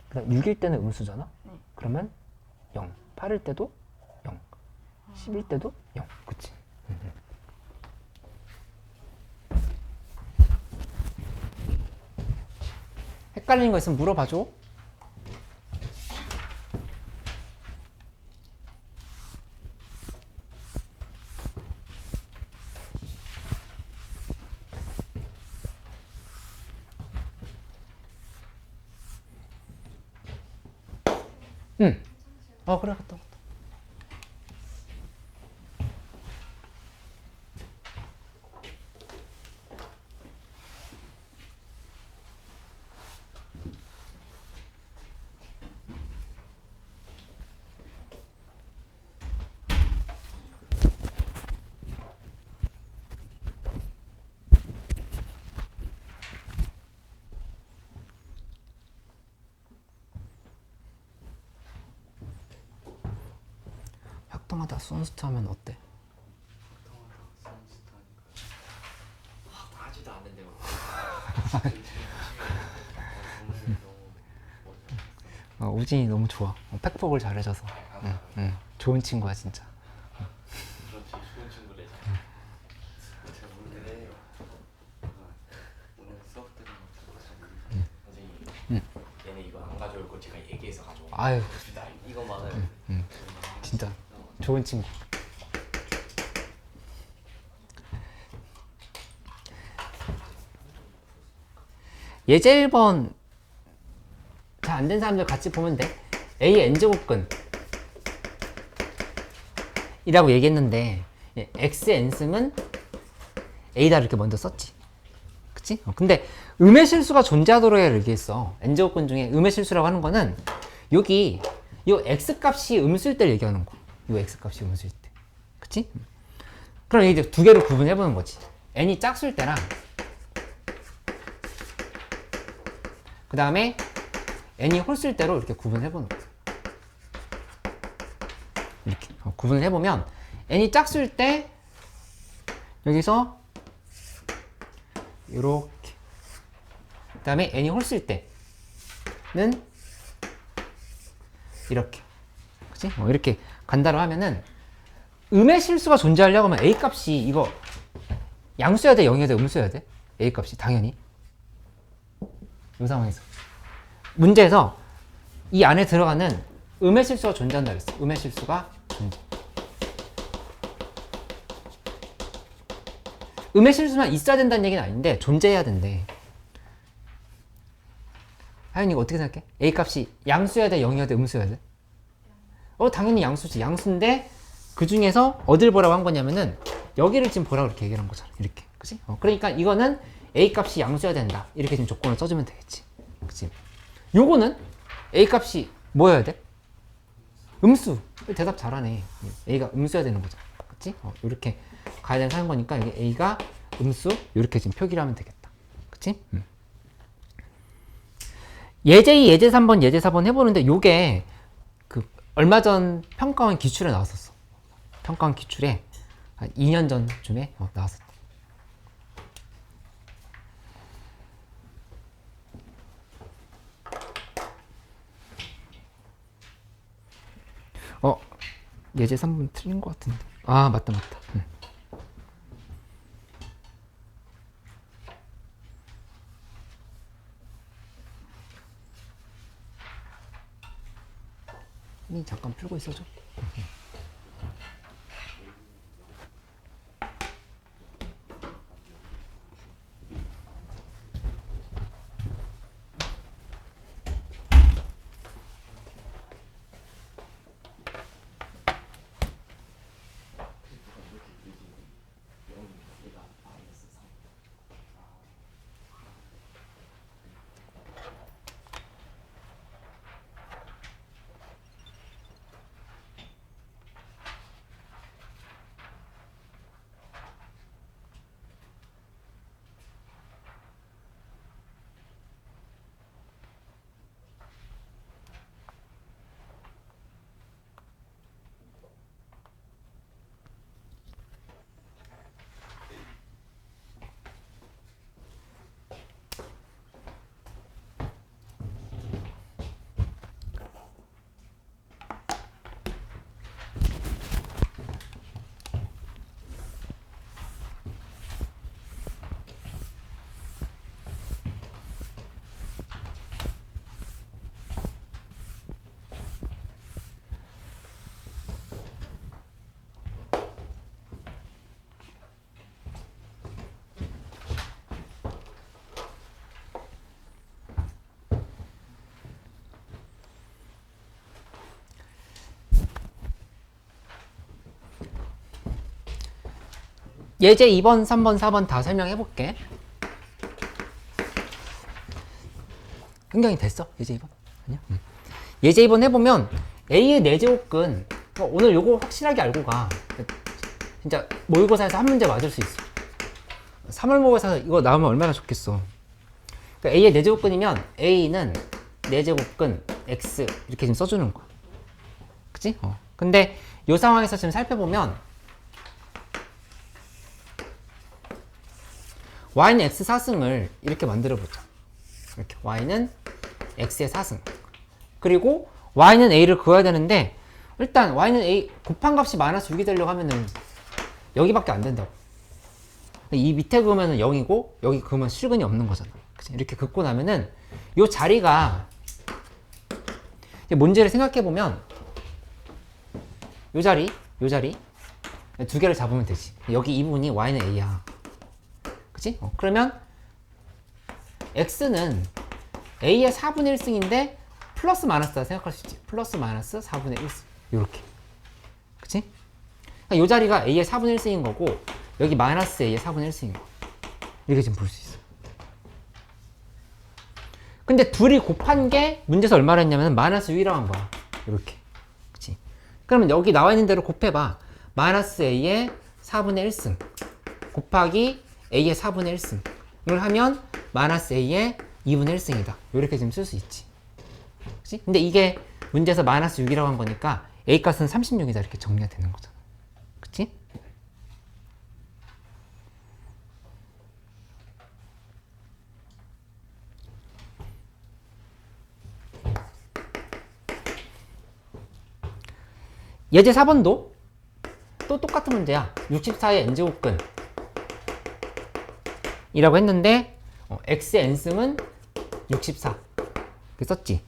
그다음 6일 때는 음수잖아. 네. 그러면 0. 8일 때도 0. 10일 때도 0. 그치. 헷갈리는 거 있으면 물어봐줘. 응. 그래, 갔다. 활동하다 순스트 하면 어때? 하지도 않는데 뭐. 우진이 너무 좋아. 팩폭을 잘해줘서. 응. 좋은 친구야, 진짜. 그렇지 좋은 친구래. 제가 모르겠네. 오늘 수업 들은 선생님. 얘네 이거 안 가져올 거 제가 얘기해서 가져온 거. 아유, 이거만은. 진짜 좋은 친구. 예제 1번 잘 안 된 사람들 같이 보면 돼. A n제곱근 이라고 얘기했는데 x n승은 A다 이렇게 먼저 썼지. 그치? 근데 음의 실수가 존재하도록 얘기했어. n제곱근 중에 음의 실수라고 하는 거는 여기 요 x값이 음수일 때를 얘기하는 거. 요 x값이 음수일 때. 그치? 그럼 이제 두 개를 구분해보는 거지. n이 짝수일 때랑 그 다음에 n이 홀수일 때로 이렇게 구분해보는 거야. 이렇게 구분을 해보면 n이 짝수일 때 여기서 이렇게 그 다음에 n이 홀수일 때는 이렇게 그치? 이렇게 간다로 하면은 음의 실수가 존재하려고 하면 a 값이 이거 양수여야 돼, 0이어야 돼, 음수여야 돼? a 값이 당연히 이 상황에서 문제에서 이 안에 들어가는 음의 실수가 존재한다 그랬어. 음의 실수가 존재. 음의 실수만 있어야 된다는 얘기는 아닌데 존재해야 된대. 하연이 이거 어떻게 생각해? a 값이 양수여야 돼, 0이어야 돼, 음수여야 돼? 당연히 양수지. 양수인데 그 중에서 어딜 보라고 한 거냐면은 여기를 지금 보라고 이렇게 얘기를 한 거잖아. 이렇게. 그치? 그러니까 이거는 a 값이 양수여야 된다. 이렇게 지금 조건을 써주면 되겠지. 그치? 요거는 a 값이 뭐여야 돼? 음수. 대답 잘하네. a가 음수여야 되는 거죠. 그치? 이렇게 가야 되는 사는 거니까 여기 a가 음수 이렇게 지금 표기를 하면 되겠다. 그치? 예제 2, 예제 3번, 예제 4번 해보는데 요게 그 얼마 전 평가원 기출에 나왔었어. 평가원 기출에 한 2년 전쯤에 나왔었다. 예제 3번 틀린 것 같은데. 아, 맞다. 잠깐 풀고 있어줘. 예제 2번, 3번, 4번 다 설명해 볼게. 흥경이 됐어? 예제 2번? 아니야? 예제 2번 해보면 A의 내제곱근 오늘 요거 확실하게 알고 가. 진짜 모의고사에서 한 문제 맞을 수 있어. 3월 모의고사 이거 나오면 얼마나 좋겠어. 그러니까 A의 내제곱근이면 A는 내제곱근 X 이렇게 지금 써주는 거야. 그치? 근데 요 상황에서 지금 살펴보면 y는 x 4승을 이렇게 만들어 보자. 이렇게 y는 x의 4승. 그리고 y는 a를 구해야 되는데 일단 y는 a 곱한 값이 마이너스 6이 되려고 하면은 여기밖에 안 된다고. 이 밑에 그으면은 0이고 여기 그으면 실근이 없는 거잖아. 그치? 이렇게 긋고 나면은 요 자리가 문제를 생각해 보면 요 자리 두 개를 잡으면 되지. 여기 이 부분이 y는 a야. 그치? 그러면 x는 a의 4분의 1승인데 플러스 마이너스다 생각할 수 있지. 플러스 마이너스 4분의 1승 요렇게. 그치? 그러니까 요 자리가 a의 4분의 1승인 거고 여기 마이너스 a의 4분의 1승인 거. 이렇게 지금 볼 수 있어. 근데 둘이 곱한 게 문제에서 얼마나 했냐면 마이너스 6이라고 한 거야. 이렇게. 그치? 그러면 여기 나와 있는 대로 곱해봐. 마이너스 a의 4분의 1승 곱하기 a의 4분의 1승을 하면 마이너스 a의 2분의 1승이다. 이렇게 지금 쓸 수 있지. 그치? 근데 이게 문제에서 마이너스 6이라고 한 거니까 a 값은 36이다. 이렇게 정리가 되는 거잖아. 그치? 예제 4번도 또 똑같은 문제야. 64의 n제곱근 이라고 했는데 x의 n승은 64 이렇게 썼지.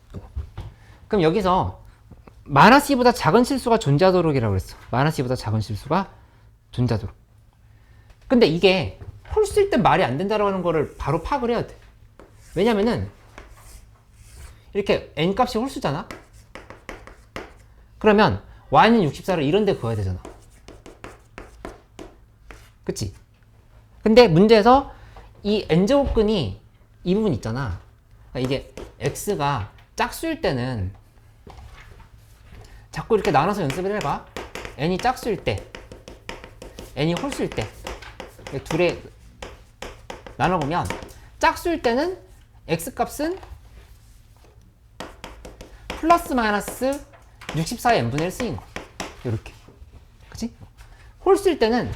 그럼 여기서 마이너스 2보다 작은 실수가 존재하도록 이라고 그랬어. 마이너스 2보다 작은 실수가 존재하도록. 근데 이게 홀수일 땐 말이 안 된다라고 하는 거를 바로 파악을 해야 돼. 왜냐면은 이렇게 n 값이 홀수잖아. 그러면 y는 64를 이런 데 그어야 되잖아. 그치? 근데 문제에서 이 n제곱근이 이 부분 있잖아. 그러니까 이게 x가 짝수일 때는 자꾸 이렇게 나눠서 연습을 해봐. n이 짝수일 때, n이 홀수일 때 둘에 나눠보면 짝수일 때는 x 값은 플러스 마이너스 64의 n분의 1승인 거. 이렇게. 그치? 홀수일 때는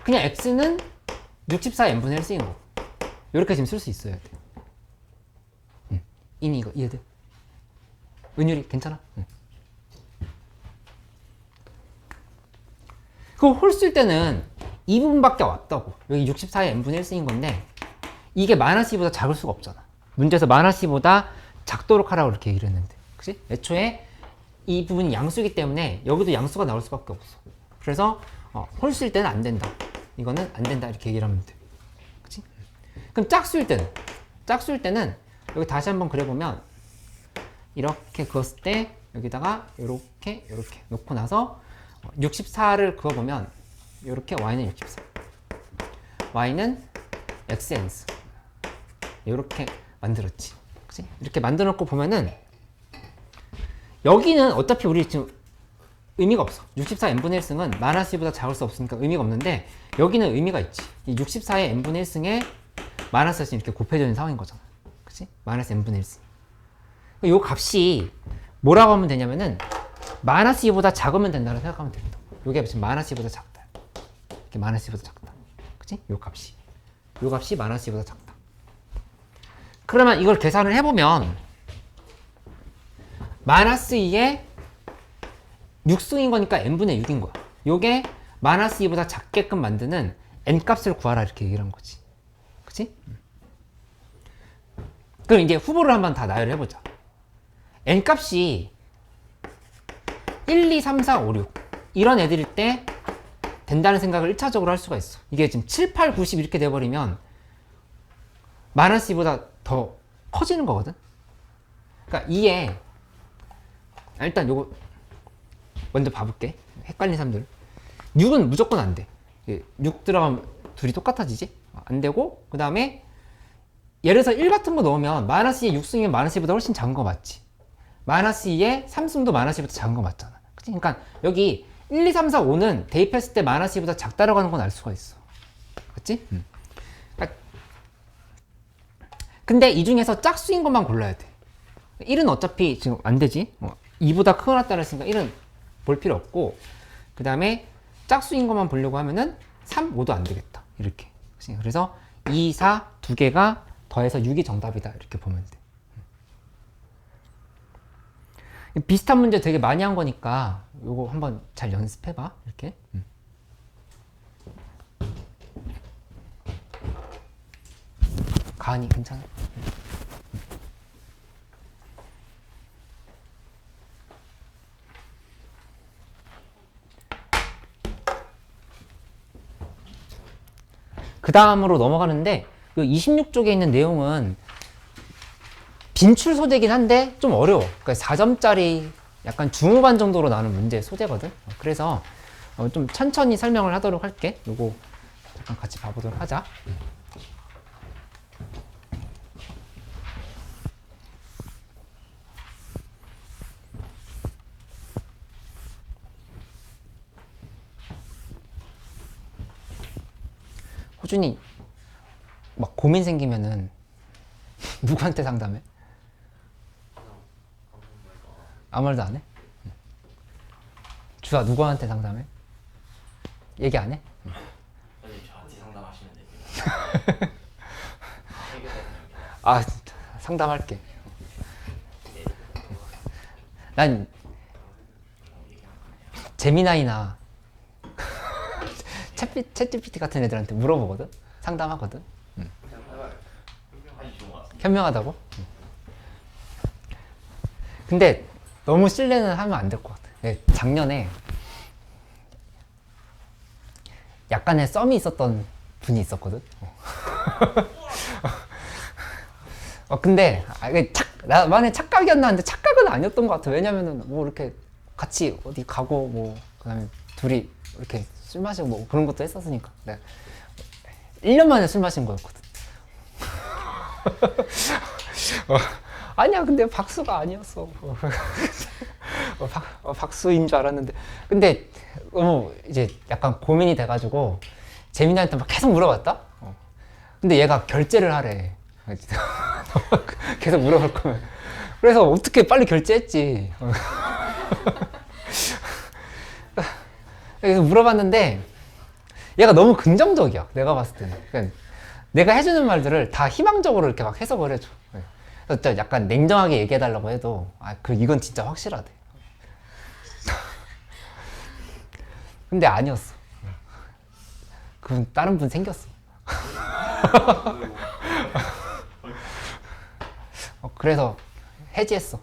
그냥 x는 64의 n분의 1승인 거. 이렇게 지금 쓸 수 있어야 돼. 이니 이거 이해돼? 은율이 괜찮아? 그 홀수일 때는 이 부분밖에 왔다고. 여기 64의 n분의 1승인 건데 이게 마이너스 2보다 작을 수가 없잖아. 문제에서 마이너스 2보다 작도록 하라고 이렇게 얘기를 했는데, 그치? 애초에 이 부분이 양수이기 때문에 여기도 양수가 나올 수밖에 없어. 그래서 홀수일 때는 안 된다. 이거는 안 된다 이렇게 얘기를 하면 돼. 그치? 그럼 짝수일 때는 여기 다시 한번 그려보면 이렇게 그었을 때 여기다가 이렇게 놓고 나서 64를 그어보면 이렇게 y는 64, y는 xn스 이렇게 만들었지. 그치? 이렇게 만들어 놓고 보면은 여기는 어차피 우리 지금 의미가 없어. 64 n분의 1승은 마이너스 2보다 작을 수 없으니까 의미가 없는데 여기는 의미가 있지. 이 64의 n분의 1승에 마이너스 1이 이렇게 곱해져 있는 상황인 거잖아. 그치? 마이너스 n분의 1승. 이 값이 뭐라고 하면 되냐면은 마이너스 2보다 작으면 된다고 생각하면 됩니다. 이게 지금 마이너스 2보다 작다. 이렇게 마이너스 2보다 작다. 그치? 요 값이 마이너스 2보다 작다. 그러면 이걸 계산을 해보면 마이너스 2에 6승인 거니까 n분의 6인 거야. 요게 마이너스 2보다 작게끔 만드는 n 값을 구하라 이렇게 얘기를 한 거지. 그치? 그럼 이제 후보를 한번 다 나열을 해보자. n 값이 1, 2, 3, 4, 5, 6 이런 애들일 때 된다는 생각을 1차적으로 할 수가 있어. 이게 지금 7, 8, 90 이렇게 돼버리면 마이너스 2보다 더 커지는 거거든. 그러니까 2에 일단 요거 먼저 봐볼게. 헷갈린 사람들. 6은 무조건 안 돼. 6 들어가면 둘이 똑같아지지? 안 되고, 그 다음에 예를 들어서 1 같은 거 넣으면 마이너스 2에 6승이면 마이너스 2보다 훨씬 작은 거 맞지? 마이너스 2에 3승도 마이너스 2보다 작은 거 맞잖아. 그치? 그러니까 여기 1, 2, 3, 4, 5는 대입했을 때 마이너스 2보다 작다라고 하는 건 알 수가 있어. 그치? 근데 이 중에서 짝수인 것만 골라야 돼. 1은 어차피 지금 안 되지? 2보다 크거나 같다 했으니까 1은 볼 필요 없고, 그 다음에 짝수인 것만 보려고 하면은 3, 5도 안 되겠다. 이렇게. 그래서 2, 4 두 개가 더해서 6이 정답이다. 이렇게 보면 돼. 비슷한 문제 되게 많이 한 거니까 요거 한번 잘 연습해봐. 이렇게. 가은이 괜찮아? 그 다음으로 넘어가는데 이 26쪽에 있는 내용은 빈출 소재긴 한데 좀 어려워. 그러니까 4점짜리 약간 중후반 정도로 나오는 문제 소재거든. 그래서 좀 천천히 설명을 하도록 할게. 요거 잠깐 같이 봐보도록 하자. 호준이 막 고민 생기면은 누구한테 상담해? 아무 말도 안 해? 주아 누구한테 상담해? 얘기 안 해? 선생님 저한테 상담하시면 됩니다. 아 진짜 상담할게. 난 제미나이나 챗GPT 같은 애들한테 물어보거든? 상담하거든? 현명하다고? 근데 너무 신뢰는 하면 안 될 것 같아. 작년에 약간의 썸이 있었던 분이 있었거든? 근데 나만의 착각이었나 하는데 착각은 아니었던 것 같아. 왜냐면은 뭐 이렇게 같이 어디 가고 뭐 그다음에 둘이 이렇게 술 마시고 뭐 그런 것도 했었으니까 내가 1년 만에 술 마신 거였거든. 아니야, 근데 박수가 아니었어. 박수인 줄 알았는데. 근데 이제 약간 고민이 돼가지고 재민이한테 막 계속 물어봤다. 근데 얘가 결제를 하래. 계속 물어볼 거면. 그래서 어떻게 빨리 결제했지. 그래서 물어봤는데 얘가 너무 긍정적이야. 내가 봤을 때는. 그러니까 내가 해주는 말들을 다 희망적으로 이렇게 막 해석을 해줘. 그래서 진짜 약간 냉정하게 얘기해달라고 해도 이건 진짜 확실하대. 근데 아니었어. 그분 다른 분 생겼어. 그래서 해지했어.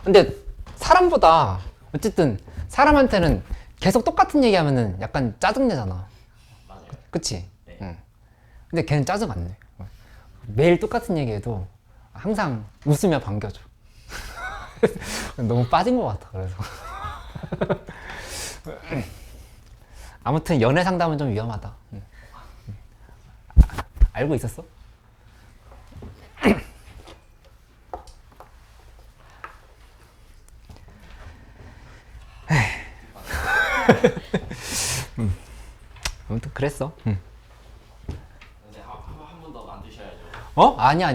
근데 사람보다 어쨌든 사람한테는 계속 똑같은 얘기하면은 약간 짜증내잖아. 맞아요. 그치? 네. 응. 근데 걔는 짜증 안 내. 매일 똑같은 얘기해도 항상 웃으며 반겨줘. 너무 빠진 것 같아. 그래서 아무튼 연애 상담은 좀 위험하다. 알고 있었어? 아무튼 그랬어. 근데 한 번 더 만드셔야죠. 아니야.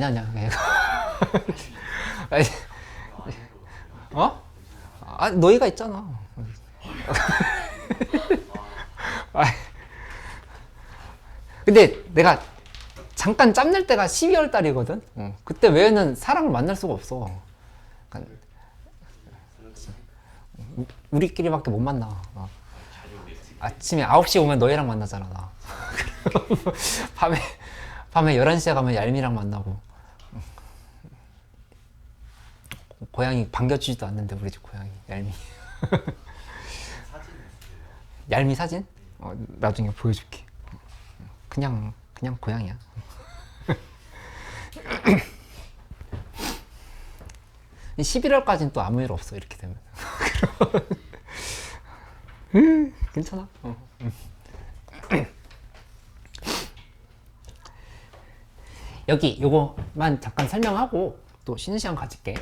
아니, 너희가 있잖아. 근데 내가 잠깐 짬낼 때가 12월 달이거든. 그때 외에는 사람을 만날 수가 없어. 그러니까 우리끼리밖에 못 만나. 아침에 9시에 오면 너희랑 만나잖아, 나. 밤에 11시에 가면 얄미랑 만나고. 고양이 반겨주지도 않는데, 우리 집 고양이, 얄미. 얄미 사진? 나중에 보여줄게. 그냥 고양이야. 11월까지는 또 아무 일 없어, 이렇게 되면. 괜찮아. 여기 요거만 잠깐 설명하고 또 쉬는 시간 가질게.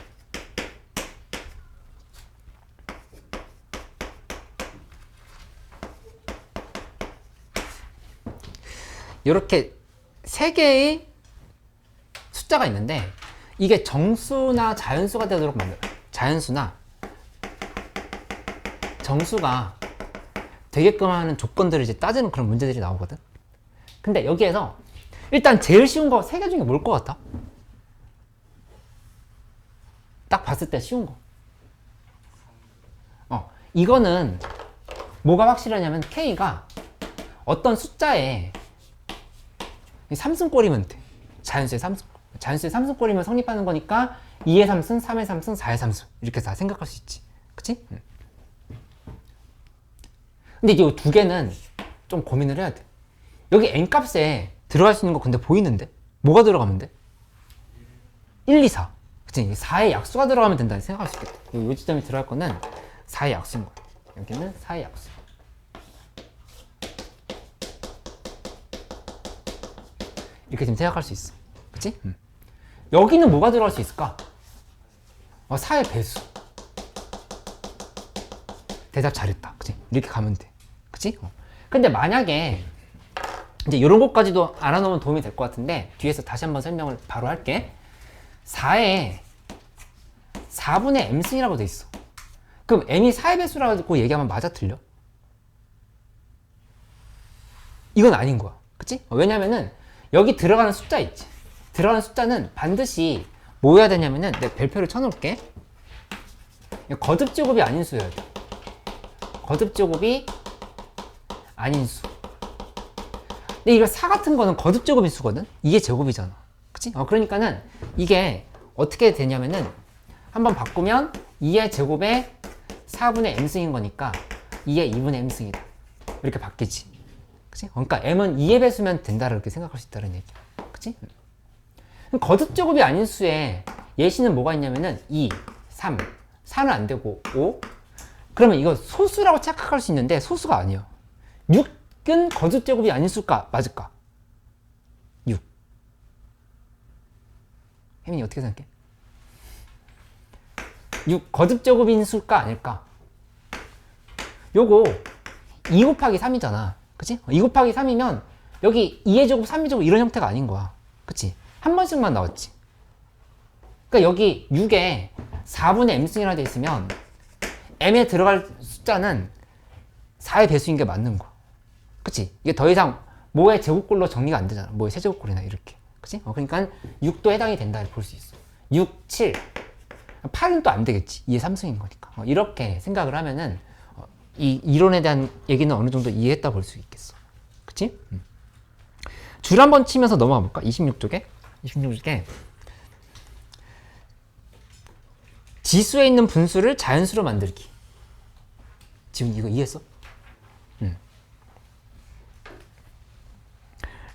이렇게 세 개의 숫자가 있는데 이게 정수나 자연수가 되도록 만들어요. 자연수나 정수가 되게끔 하는 조건들을 이제 따지는 그런 문제들이 나오거든. 근데 여기에서 일단 제일 쉬운 거 세 개 중에 뭘 것 같아? 딱 봤을 때 쉬운 거. 이거는 뭐가 확실하냐면 K가 어떤 숫자에 3승꼴이면 돼. 자연수의 3승. 자연수의 3승꼴이면 성립하는 거니까 2의 3승, 3의 3승, 4의 3승 이렇게 다 생각할 수 있지. 그치? 근데 이 두 개는 좀 고민을 해야 돼. 여기 n값에 들어갈 수 있는 거 근데 보이는데? 뭐가 들어가면 돼? 1, 2, 4. 그치? 4의 약수가 들어가면 된다 생각할 수 있겠다. 이 지점이 들어갈 거는 4의 약수인 거야. 여기는 4의 약수. 이렇게 지금 생각할 수 있어. 그치? 여기는 뭐가 들어갈 수 있을까? 4의 배수. 대답 잘했다. 그치? 이렇게 가면 돼. 그치? 근데 만약에 이제 이런 것까지도 알아놓으면 도움이 될 것 같은데 뒤에서 다시 한번 설명을 바로 할게. 4에 4분의 m승이라고 돼 있어. 그럼 m이 4의 배수라고 얘기하면 맞아 틀려? 이건 아닌 거야. 그치? 왜냐면은 여기 들어가는 숫자 있지. 들어가는 숫자는 반드시 뭐 해야 되냐면은 내 별표를 쳐놓을게. 거듭제곱이 아닌 수여야 돼. 거듭제곱이 아닌 수. 근데 이거 4 같은 거는 거듭제곱인 수거든? 이게 제곱이잖아. 그치? 그러니까는 이게 어떻게 되냐면은 한번 바꾸면 2의 제곱에 4분의 m승인 거니까 2의 2분의 m승이다. 이렇게 바뀌지. 그치? 그러니까 m은 2의 배수면 된다. 이렇게 생각할 수 있다는 얘기야. 그치? 거듭제곱이 아닌 수에 예시는 뭐가 있냐면은 2, 3, 4는 안 되고 5. 그러면 이거 소수라고 착각할 수 있는데 소수가 아니야. 6 6은 거듭제곱이 아닐 수일까? 맞을까? 6. 혜민이 어떻게 생각해? 6 거듭제곱인 수일까? 아닐까? 요거 2 곱하기 3이잖아. 그치? 2 곱하기 3이면 여기 2의 제곱, 3의 제곱 이런 형태가 아닌 거야. 그치? 한 번씩만 나왔지. 그러니까 여기 6에 4분의 m승이라 돼 있으면 m에 들어갈 숫자는 4의 배수인 게 맞는 거야. 그치? 이게 더 이상 뭐의 제곱꼴로 정리가 안 되잖아. 뭐의 세제곱꼴이나 이렇게. 그치? 그러니까 6도 해당이 된다 이렇게 볼 수 있어. 6, 7. 8은 또 안 되겠지. 2의 3승인 거니까. 이렇게 생각을 하면은 이 이론에 대한 얘기는 어느 정도 이해했다 볼 수 있겠어. 그치? 줄 한번 치면서 넘어가 볼까? 26쪽에. 26쪽에. 지수에 있는 분수를 자연수로 만들기. 지금 이거 이해했어?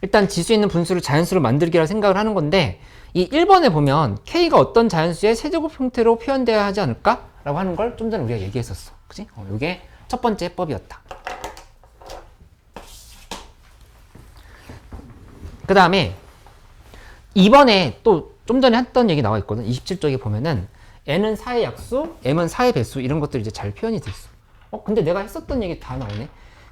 일단 지수에 있는 분수를 자연수로 만들기라고 생각을 하는 건데 이 1번에 보면 K가 어떤 자연수의 세제곱 형태로 표현되어야 하지 않을까? 라고 하는 걸 좀 전에 우리가 얘기했었어. 그치? 이게 첫 번째 해법이었다. 그 다음에 2번에 또 좀 전에 했던 얘기 나와 있거든. 27쪽에 보면은 n은 4의 약수, m은 4의 배수 이런 것들이 이제 잘 표현이 돼 있어. 근데 내가 했었던 얘기 다 나오네.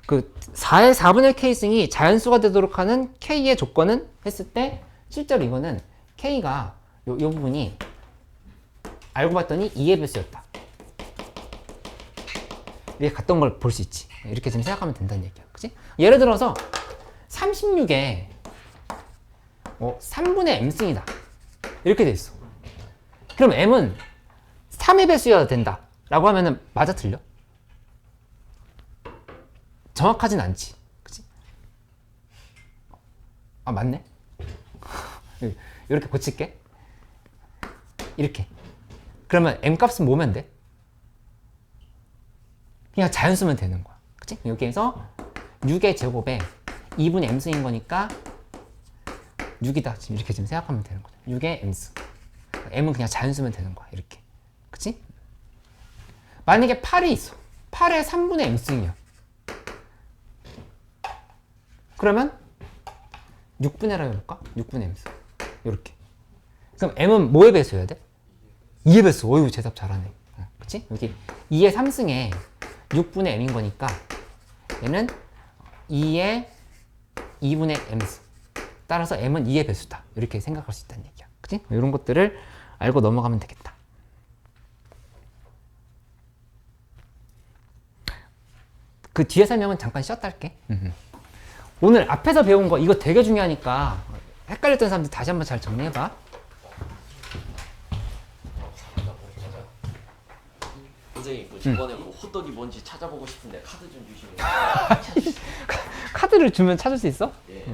그 4의 4분의 k승이 자연수가 되도록 하는 k의 조건은 했을 때 실제로 이거는 k가 요 부분이 알고 봤더니 2의 배수였다. 이렇게 갔던 걸 볼 수 있지. 이렇게 좀 생각하면 된다는 얘기야. 그치? 예를 들어서 36에 3분의 m승이다. 이렇게 돼 있어. 그럼 m은 3의 배수여야 된다. 라고 하면은 맞아 틀려? 정확하진 않지. 그치? 아, 맞네. 이렇게 고칠게. 이렇게. 그러면 m 값은 뭐면 돼? 그냥 자연수면 되는 거야. 그치? 여기에서 6의 제곱에 2분의 m승인 거니까 6이다. 지금 이렇게 좀 생각하면 되는 거죠. 6의 m승. m은 그냥 자연수면 되는 거야. 이렇게. 그치? 만약에 8이 있어. 8의 3분의 m승이야. 그러면 6분의 라고 해볼까? 6분의 m승. 이렇게. 그럼 m은 뭐의 배수여야 돼? 2의 배수. 어이구, 대답 잘하네. 그치? 여기 2의 3승에 6분의 m인 거니까 얘는 2의 2분의 m승. 따라서 m은 2의 배수다. 이렇게 생각할 수 있다는 얘기야. 그치? 이런 것들을 알고 넘어가면 되겠다. 그 뒤에 설명은 잠깐 쉬었다 할게. 오늘 앞에서 배운 거 이거 되게 중요하니까 헷갈렸던 사람들 다시 한번 잘 정리해봐. 선생님 그 저번에 뭐 호떡이 뭔지 찾아보고 싶은데 카드 좀 주시면. 카드를 주면 찾을 수 있어? 예.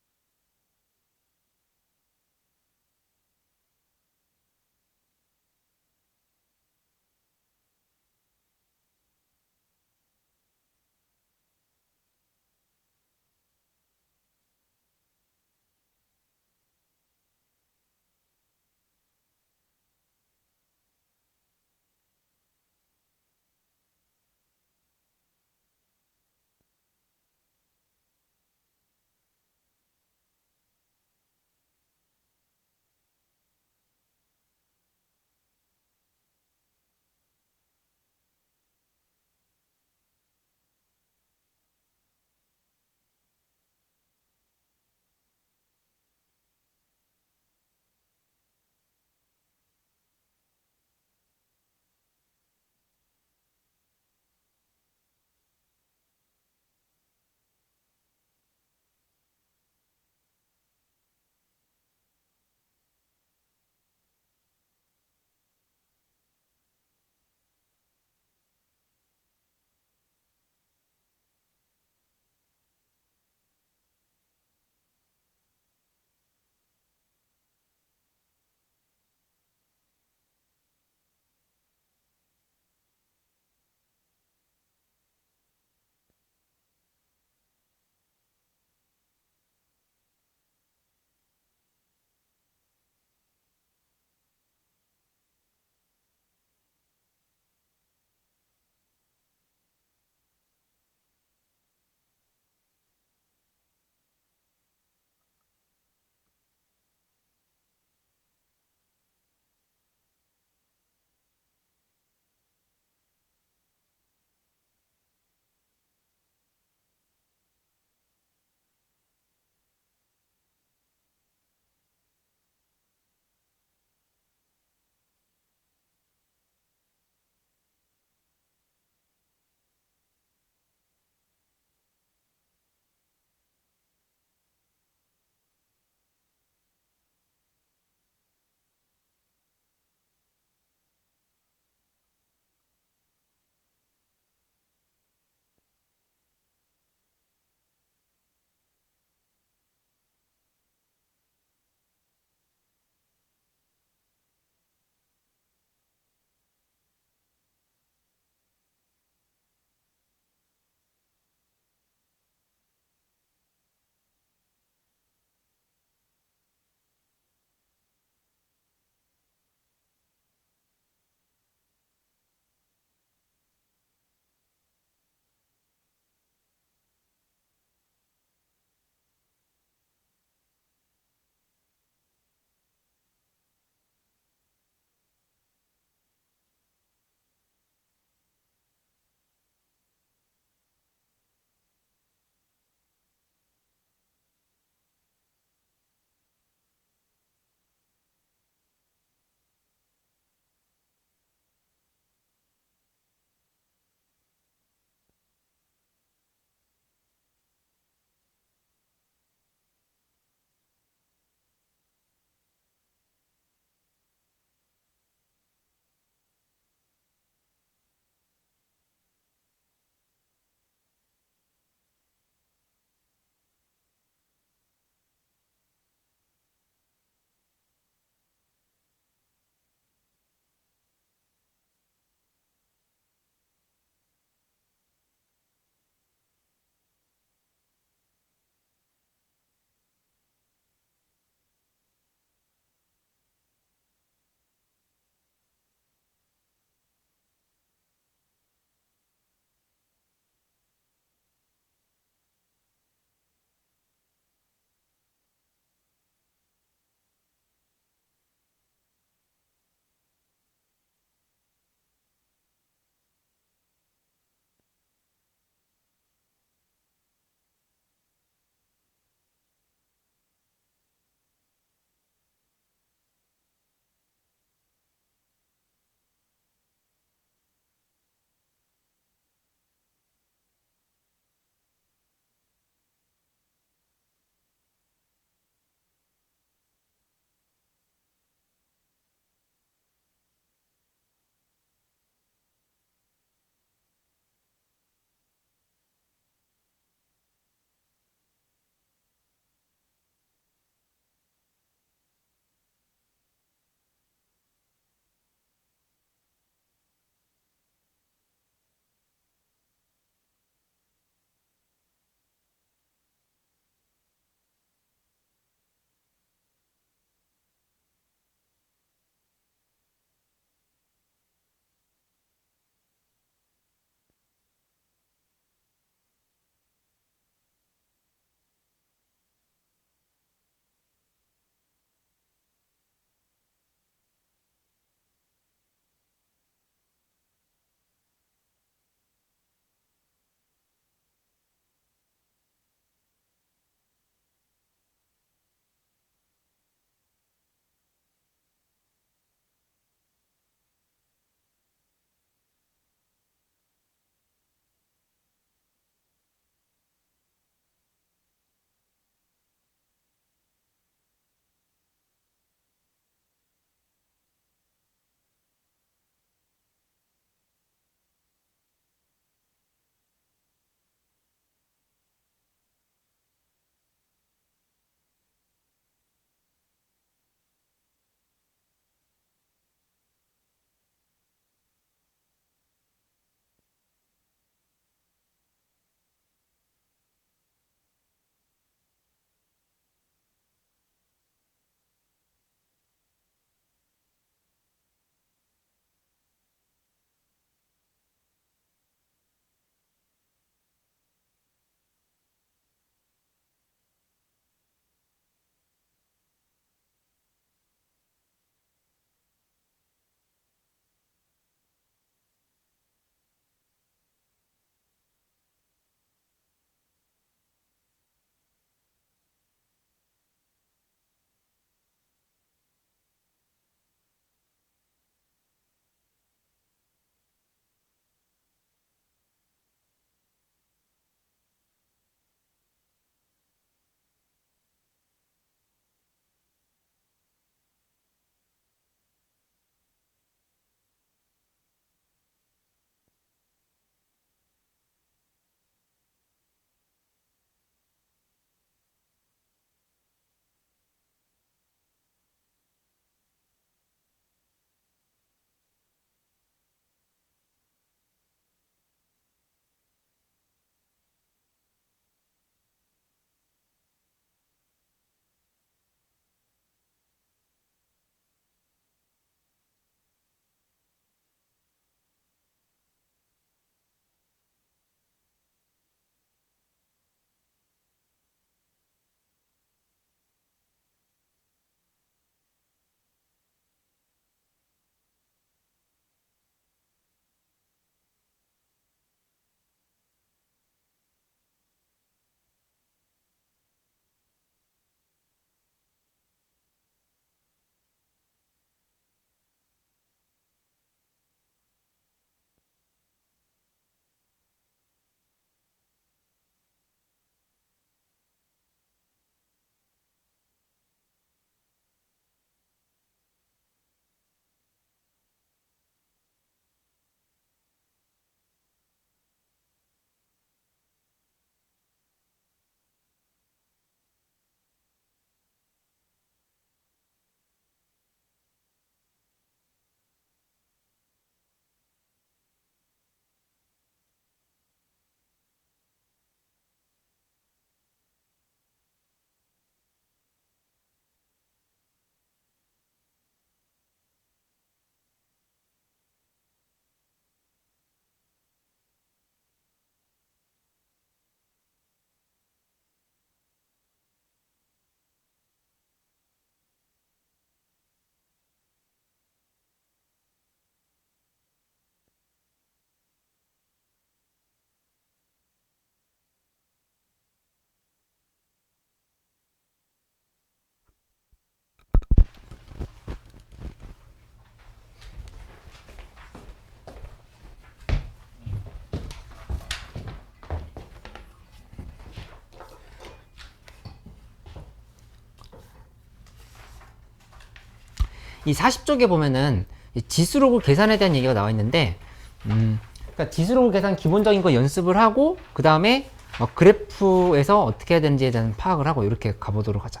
이 40쪽에 보면은 이 지수로그 계산에 대한 얘기가 나와 있는데, 그러니까 지수로그 계산 기본적인 거 연습을 하고, 그 다음에 그래프에서 어떻게 해야 되는지에 대한 파악을 하고 이렇게 가보도록 하자.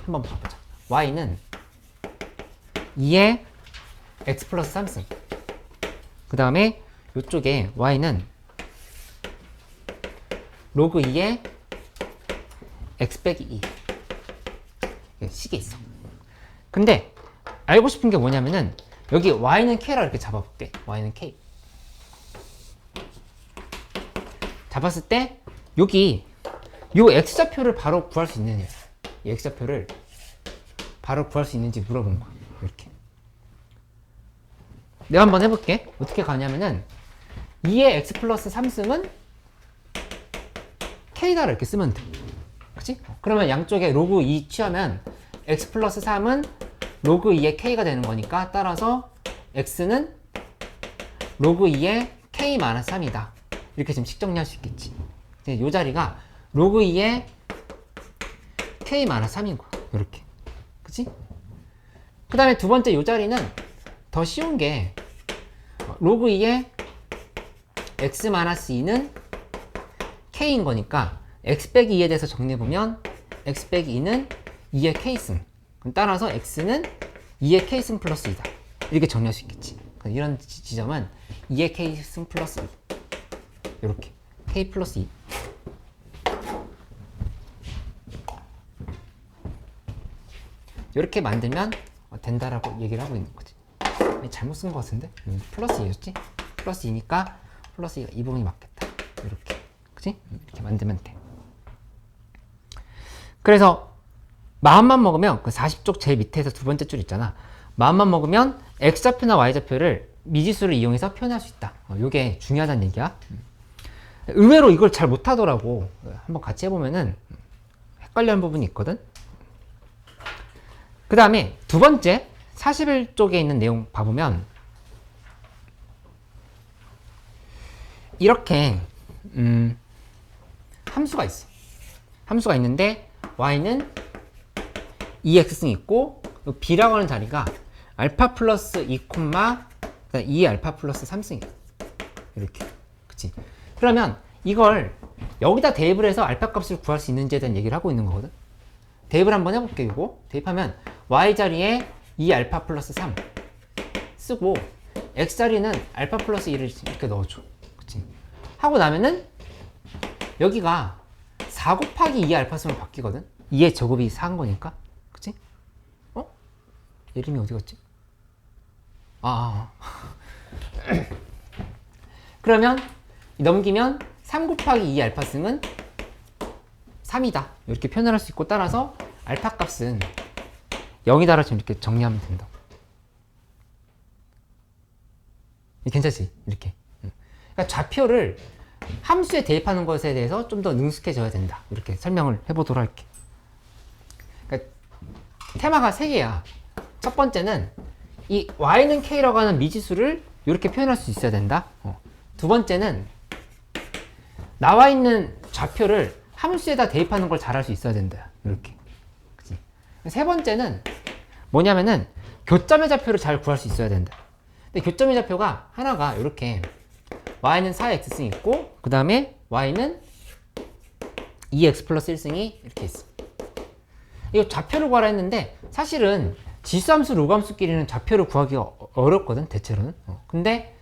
한번 봐보자. y는 2의 x 플러스 3승. 그 다음에 이쪽에 y는 로그 2의 x 빼기 2. 식이 있어. 근데 알고 싶은 게 뭐냐면은 여기 y는 k라 이렇게 잡아볼게. y는 k. 잡았을 때 여기 요 x좌표를 바로 구할 수 있느냐, 이 x좌표를 바로 구할 수 있는지 물어본 거야. 이렇게 내가 한번 해볼게. 어떻게 가냐면은 2의 x 플러스 3승은 k다 이렇게 쓰면 돼. 그치? 그러면 양쪽에 로그 2 취하면 x 플러스 3은 로그 2의 k가 되는 거니까, 따라서 x는 로그 2의 k 마이너스 3이다. 이렇게 지금 식 정리할 수 있겠지. 이 자리가 로그 2의 k 마이너스 3인 거야. 이렇게. 그치? 그 다음에 두 번째 이 자리는 더 쉬운 게 로그 2의 x 마이너스 2는 k인 거니까 x 빼기 2에 대해서 정리해보면 x 빼기 2는 2의 k승. 그럼 따라서 x는 2의 k승 플러스 2다. 이렇게 정리할 수 있겠지. 이런 지점은 2의 k승 플러스 2. 이렇게 k 플러스 2. 이렇게 만들면 된다라고 얘기를 하고 있는 거지. 잘못 쓴 것 같은데? 플러스 2였지? 플러스 2니까 플러스 2가 이 부분이 맞겠다. 이렇게. 그치? 이렇게 만들면 돼. 그래서 마음만 먹으면 그 40쪽 제일 밑에서 두 번째 줄 있잖아. 마음만 먹으면 x좌표나 y좌표를 미지수를 이용해서 표현할 수 있다. 이게 중요하다는 얘기야. 의외로 이걸 잘 못하더라고. 한번 같이 해보면은 헷갈려하는 부분이 있거든. 그 다음에 두 번째 41쪽에 있는 내용 봐보면 이렇게 함수가 있어. 함수가 있는데 y는 2x승이 있고 b라고 하는 자리가 알파 플러스 2, 2 알파 플러스 3승이야. 이렇게. 그치? 그러면 이걸 여기다 대입을 해서 알파 값을 구할 수 있는지에 대한 얘기를 하고 있는 거거든. 대입을 한번 해볼게. 이거 대입하면 y 자리에 2 알파 플러스 3 쓰고 x 자리는 알파 플러스 2를 이렇게 넣어줘. 그치? 하고 나면은 여기가 4 곱하기 2 알파승으로 바뀌거든. 2의 제곱이 4인 거니까. 그치? 예림이 어디 갔지? 그러면 넘기면 3 곱하기 2 알파승은 3이다. 이렇게 표현을 할 수 있고, 따라서 알파 값은 0이다라고 이렇게 정리하면 된다. 괜찮지? 이렇게. 그러니까 좌표를 함수에 대입하는 것에 대해서 좀 더 능숙해져야 된다. 이렇게 설명을 해보도록 할게. 그러니까 테마가 3개야. 첫 번째는 이 y는 k라고 하는 미지수를 이렇게 표현할 수 있어야 된다. 두 번째는 나와 있는 좌표를 함수에다 대입하는 걸 잘할 수 있어야 된다. 이렇게. 그치? 세 번째는 뭐냐면은 교점의 좌표를 잘 구할 수 있어야 된다. 근데 교점의 좌표가 하나가 이렇게 y는 4x승이 있고, 그 다음에 y는 2x 플러스 1승이 이렇게 있어. 이거 좌표를 구하라 했는데 사실은 지수함수, 로그함수끼리는 좌표를 구하기가 어렵거든, 대체로는. 근데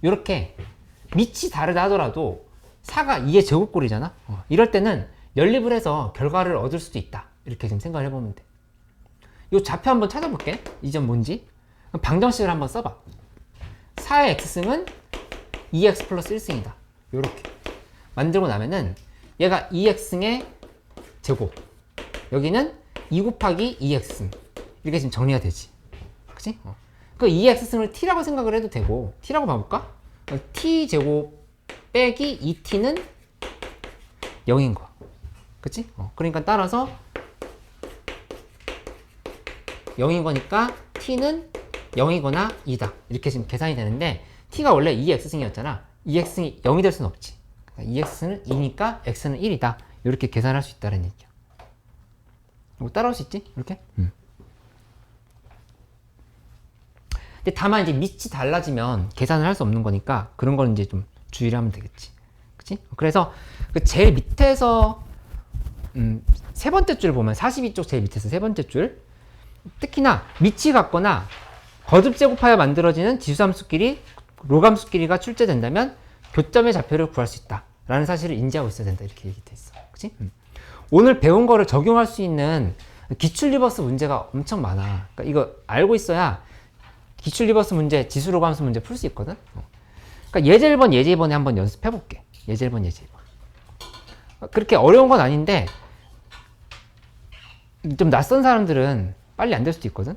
이렇게 밑이 다르다 하더라도 4가 2의 제곱꼴이잖아. 이럴 때는 연립을 해서 결과를 얻을 수도 있다. 이렇게 좀 생각을 해보면 돼. 이 좌표 한번 찾아볼게. 이 점 뭔지. 방정식을 한번 써봐. 4의 x승은 2x 플러스 1승이다. 요렇게 만들고 나면은 얘가 2x승의 제곱, 여기는 2 곱하기 2x승, 이렇게 지금 정리가 되지. 그치? 그 2x승을 t라고 생각을 해도 되고, t라고 봐볼까? t제곱 빼기 2t는 0인 거야. 그치? 그러니까 따라서 0인 거니까 t는 0이거나 2다. 이렇게 지금 계산이 되는데, t가 원래 2x승이었잖아. 2x승이 0이 될 수는 없지. 그러니까 2x는 2니까 x는 1이다. 이렇게 계산할 수 있다는 얘기야. 이거 따라올 수 있지? 이렇게? 근데 다만 이제 밑이 달라지면 계산을 할 수 없는 거니까 그런 거는 이제 좀 주의를 하면 되겠지. 그치? 그래서 그 제일 밑에서 세 번째 줄 보면 42쪽 제일 밑에서 세 번째 줄, 특히나 밑이 같거나 거듭 제곱하여 만들어지는 지수함수끼리 로감수끼리가 출제된다면 교점의 좌표를 구할 수 있다 라는 사실을 인지하고 있어야 된다, 이렇게 얘기돼 있어. 그치? 오늘 배운 거를 적용할 수 있는 기출 리버스 문제가 엄청 많아. 그러니까 이거 알고 있어야 기출 리버스 문제, 지수 로감수 문제 풀 수 있거든. 그러니까 예제 1번, 예제 2번에 한번 연습해 볼게. 예제 1번, 예제 2번. 그렇게 어려운 건 아닌데 좀 낯선 사람들은 빨리 안 될 수도 있거든.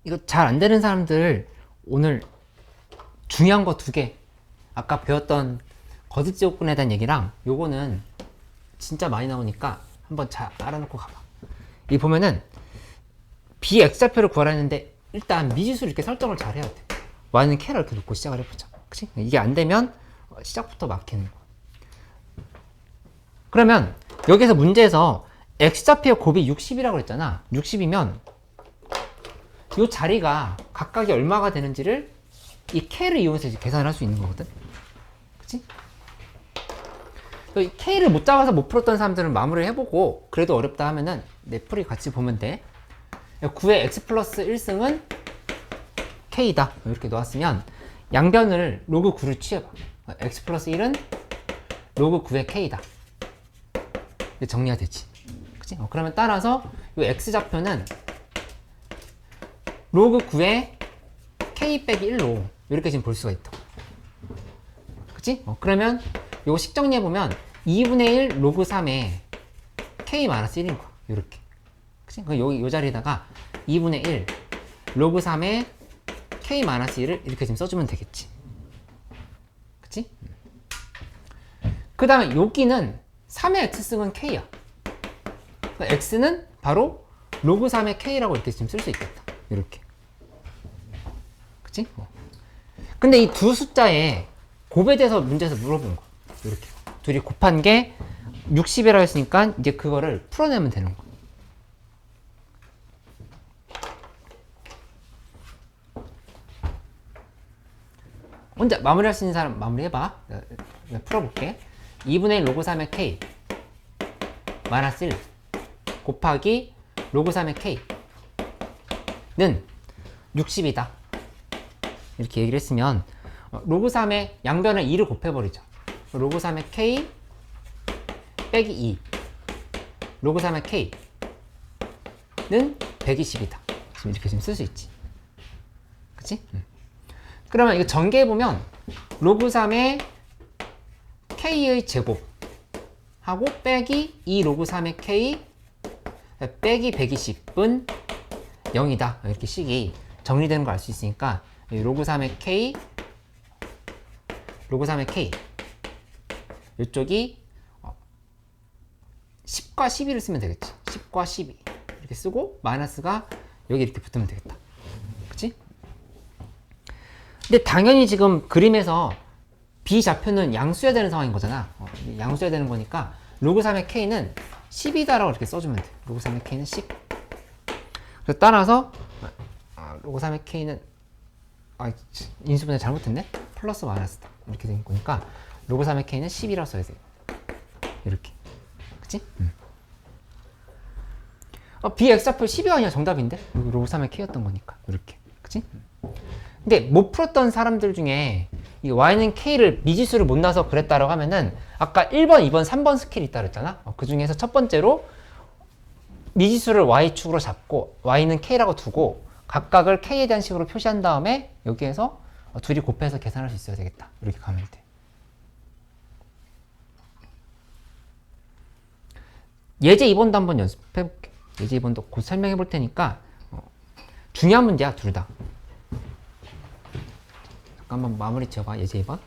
이거 잘 안 되는 사람들 오늘 중요한 거 두 개, 아까 배웠던 거듭제곱근에 대한 얘기랑 요거는 진짜 많이 나오니까 한번 잘 알아놓고 가봐. 이 보면은 bx좌표를 구하라 했는데 일단 미지수를 이렇게 설정을 잘 해야 돼. y는 k를 이렇게 놓고 시작을 해보자. 그치? 이게 안 되면 시작부터 막히는 거야. 그러면 여기서 문제에서 x좌표의 곱이 60이라고 그랬잖아. 60이면 이 자리가 각각이 얼마가 되는지를 이 k를 이용해서 이제 계산을 할 수 있는 거거든. 그치? 이 k를 못 잡아서 못 풀었던 사람들은 마무리를 해보고 그래도 어렵다 하면은 내 풀이 같이 보면 돼. 9의 x 플러스 1승은 k다 이렇게 놓았으면 양변을 로그 9를 취해봐. x 플러스 1은 로그 9의 k다. 정리가 되지. 그치? 그러면 따라서 이 x좌표는 로그 9의 k 빼기 1로 이렇게 지금 볼 수가 있다고. 그치? 그러면 이거 식 정리해보면 2분의 1 로그 3의 k 마이너스 1인 거야. 이렇게. 그치? 그럼 여기 이 자리에다가 2분의 1 로그 3의 k-1을 이렇게 지금 써주면 되겠지. 그치? 그 다음에 여기는 3의 x승은 k야. 그러니까 x는 바로 로그 3의 k라고 이렇게 지금 쓸 수 있겠다. 이렇게. 그치? 근데 이 두 숫자에 곱에 대해서 문제에서 물어본 거. 이렇게. 둘이 곱한 게 60이라고 했으니까 이제 그거를 풀어내면 되는 거야. 혼자 마무리할 수 있는 사람 마무리해봐. 내가 풀어볼게. 2분의 1 로그 3의 k 마이너스 1 곱하기 로그 3의 k는 60이다. 이렇게 얘기를 했으면 로그 3의 양변을 2를 곱해버리죠. 로그 3의 k 빼기 2 로그 3의 k는 120이다. 지금 이렇게 쓸 수 있지. 그치? 그러면 이거 전개해보면 로그 3의 k의 제곱 하고 빼기 2 로그 3의 k 빼기 120은 0이다. 이렇게 식이 정리되는 걸 알 수 있으니까 로그 3의 k 로그 3의 k 이쪽이 10과 12를 쓰면 되겠지. 10과 12 이렇게 쓰고 마이너스가 여기 이렇게 붙으면 되겠다. 그치? 근데 당연히 지금 그림에서 B좌표는 양수여야 되는 상황인 거잖아. 양수여야 되는 거니까 로그 3의 K는 10이다라고 이렇게 써주면 돼. 로그 3의 K는 10. 그래서 따라서 로그 3의 K는 인수분해 잘못했네? 플러스 마이너스다. 이렇게 된 거니까 로그 3의 K는 10이라고 써야 돼. 이렇게. 그치? Bx좌표 10이 아니야 정답인데? 로그 3의 K였던 거니까. 이렇게. 그치? 근데 못 풀었던 사람들 중에 이 y는 k를 미지수를 못 나서 그랬다라고 하면은 아까 1번, 2번, 3번 스킬이 있다 그랬잖아. 그 중에서 첫 번째로 미지수를 y축으로 잡고 y는 k라고 두고 각각을 k에 대한 식으로 표시한 다음에 여기에서 둘이 곱해서 계산할 수 있어야 되겠다. 이렇게 가면 돼. 예제 2번도 한번 연습해 볼게. 예제 2번도 곧 설명해 볼 테니까 중요한 문제야 둘 다. 한번 마무리 지어봐. 예제 2번.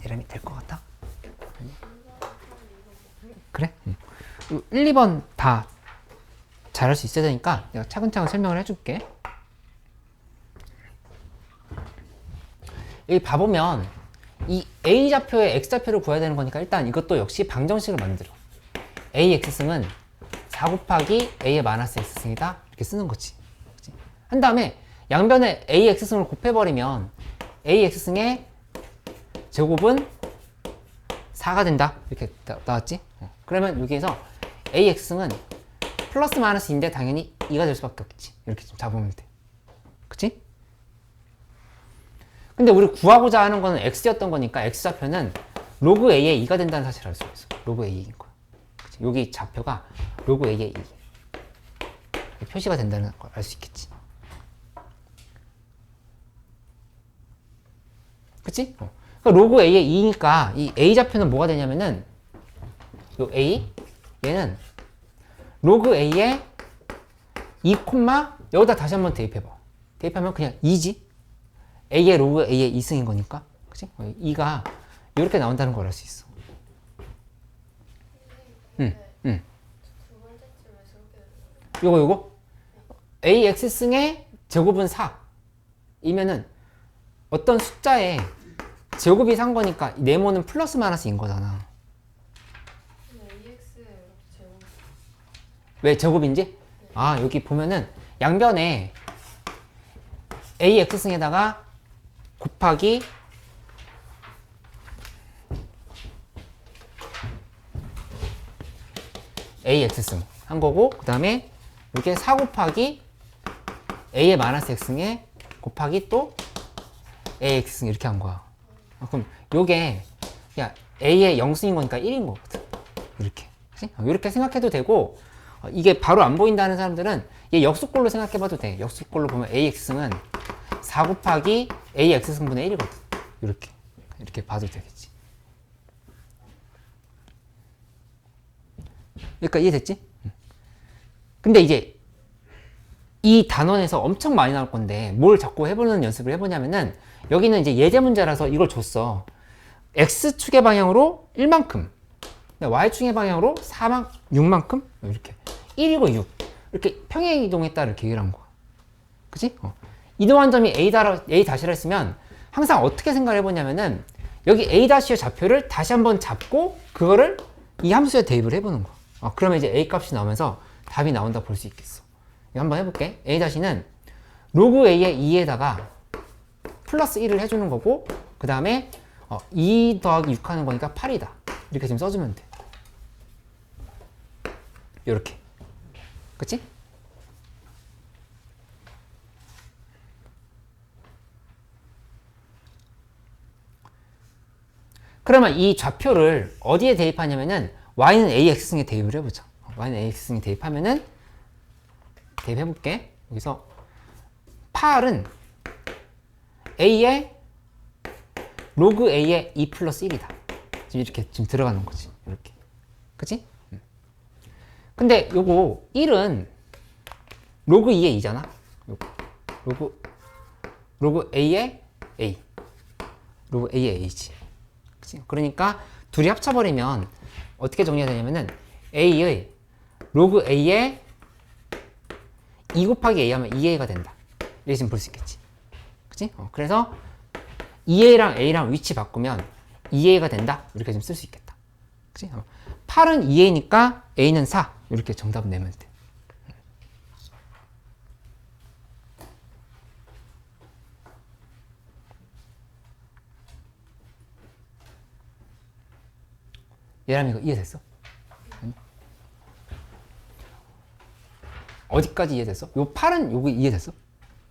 이러면 될 것 같아? 그래? 1, 2번 다 잘할 수 있어야 되니까 내가 차근차근 설명을 해줄게. 여기 봐보면 이 A좌표의 X좌표를 구해야 되는 거니까 일단 이것도 역시 방정식을 만들어. AX승은 4 곱하기 A의 마이너스 X승이다. 이렇게 쓰는 거지. 한 다음에 양변에 AX승을 곱해버리면 AX승의 제곱은 4가 된다. 이렇게 나왔지? 그러면 여기에서 AX승은 플러스 마이너스인데 당연히 2가 될 수밖에 없지. 이렇게 좀 잡으면 돼. 그치? 근데 우리 구하고자 하는 거는 X였던 거니까 X좌표는 로그 A의 2가 된다는 사실을 알 수 있어. 로그 A인 거야. 그치? 여기 좌표가 로그 A의 2. 표시가 된다는 걸 알 수 있겠지. 그치? 그러니까 로그 A의 2니까 이 A 좌표는 뭐가 되냐면은 요 A 얘는 로그 A의 2, 여기다 다시 한번 대입해봐. 대입하면 그냥 2지. A의 로그 A의 2승인 거니까. 그치? 2가 이렇게 나온다는 걸 알 수 있어. 응. 두 번째쯤에서 그렇게 되는 요거 AX승의 제곱은 4 이면은 어떤 숫자에 제곱이 산 거니까 네모는 플러스 마이너스인 거잖아. AX 제곱 왜 제곱인지? 아, 여기 보면은 양변에 AX승에다가 곱하기 AX승 한 거고, 그 다음에 이게 4 곱하기 A의 마이너스 X승에 곱하기 또 AX승 이렇게 한 거야. 그럼 요게 그냥 A의 0승인 거니까 1인 거거든. 이렇게. 그치? 이렇게 생각해도 되고, 이게 바로 안 보인다는 사람들은 얘 역수꼴로 생각해봐도 돼. 역수꼴로 보면 AX승은 4 곱하기 AX승분의 1이거든. 이렇게 봐도 되겠지. 그러니까 이해됐지? 근데 이제 이 단원에서 엄청 많이 나올 건데 뭘 자꾸 해보는 연습을 해보냐면은 여기는 이제 예제 문제라서 이걸 줬어. X축의 방향으로 1만큼, Y축의 방향으로 6만큼 이렇게 1이고 6 이렇게 평행 이동했다 이렇게 얘기를 한 거야. 그치? 이동한 점이 A 다시라 했으면 항상 어떻게 생각을 해보냐면은 여기 A 다시의 좌표를 다시 한번 잡고 그거를 이 함수에 대입을 해보는 거야. 그러면 이제 A 값이 나오면서 답이 나온다 볼 수 있겠어. 이거 한번 해볼게. A 다시는 로그 A의 2에다가 플러스 1을 해주는 거고, 그 다음에 2 더하기 6 하는 거니까 8이다. 이렇게 지금 써주면 돼. 요렇게. 그치? 그러면 이 좌표를 어디에 대입하냐면은 y는 ax승에 대입을 해보자. y는 ax승에 대입하면은 대입해볼게. 여기서 8은 a의 로그 a의 2 플러스 1이다. 지금 이렇게 지금 들어가는 거지. 이렇게. 그치? 근데 요거 1은 로그 2의 2잖아. 요거 로그 a의 a. 로그 a의 a지. 그치? 그러니까 둘이 합쳐버리면 어떻게 정리가 되냐면은 a의 로그 a의 2 곱하기 a 하면 2a가 된다. 이렇게 지금 볼 수 있겠지. 그치? 그래서 2a랑 a랑 위치 바꾸면 2a가 된다. 이렇게 좀 쓸 수 있겠다. 그치? 8은 2a니까 a는 4. 이렇게 정답 내면 돼. 얘랑 이거 이해됐어? 어디까지 이해됐어? 요 8은 여기 이해됐어?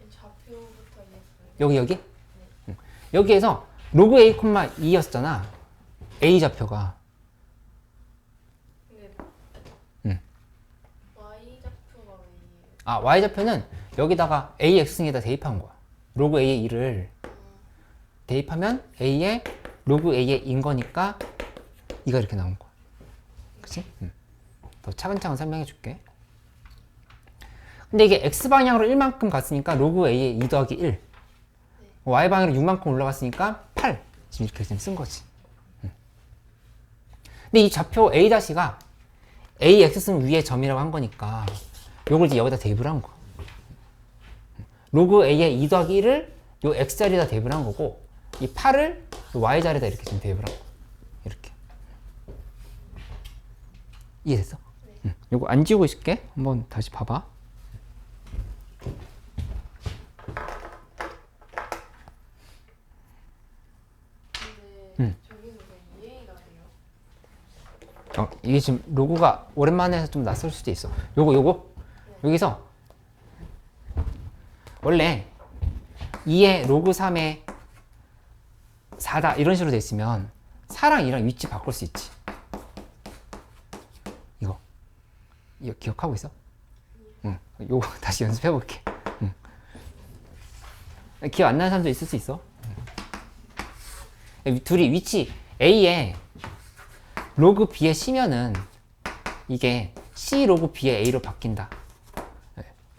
좌표부터 이해했어요. 여기? 응. 여기에서 로그 a, 2였잖아. a 좌표가. 근데 응. Y 좌표가 왜 이해요? y 좌표는 여기다가 ax승에다 대입한 거야. 로그 a의 2를 대입하면 a의 로그 a의 2인 거니까 이가 이렇게 나온 거야. 그치? 더 차근차근 설명해 줄게. 근데 이게 x방향으로 1만큼 갔으니까 로그 a의 2 더하기 1. y방향으로 6만큼 올라갔으니까 8. 지금 이렇게 지금 쓴 거지. 근데 이 좌표 a-가 ax승 위의 점이라고 한 거니까 요걸 이제 여기다 대입을 한 거야. 로그 a의 2 더하기 1을 요 x자리에다 대입을 한 거고, 이 8을 y자리에다 이렇게 지금 대입을 한 거야. 이렇게. 이해됐어? 네. 요거 안 지우고 있을게. 한번 다시 봐봐. 근데 저기는 왜 이해가 돼요? 이게 지금 로고가 오랜만에 해서 좀 낯설 수도 있어. 요거. 여기서 원래 2에 로그 3에 4다 이런 식으로 돼 있으면 4랑 2랑 위치 바꿀 수 있지. 이거 기억하고 있어? 응. 요거 다시 연습해 볼게. 응. 기억 안 나는 사람도 있을 수 있어. 둘이 위치 A에 로그 B에 C면은 이게 C 로그 B에 A로 바뀐다.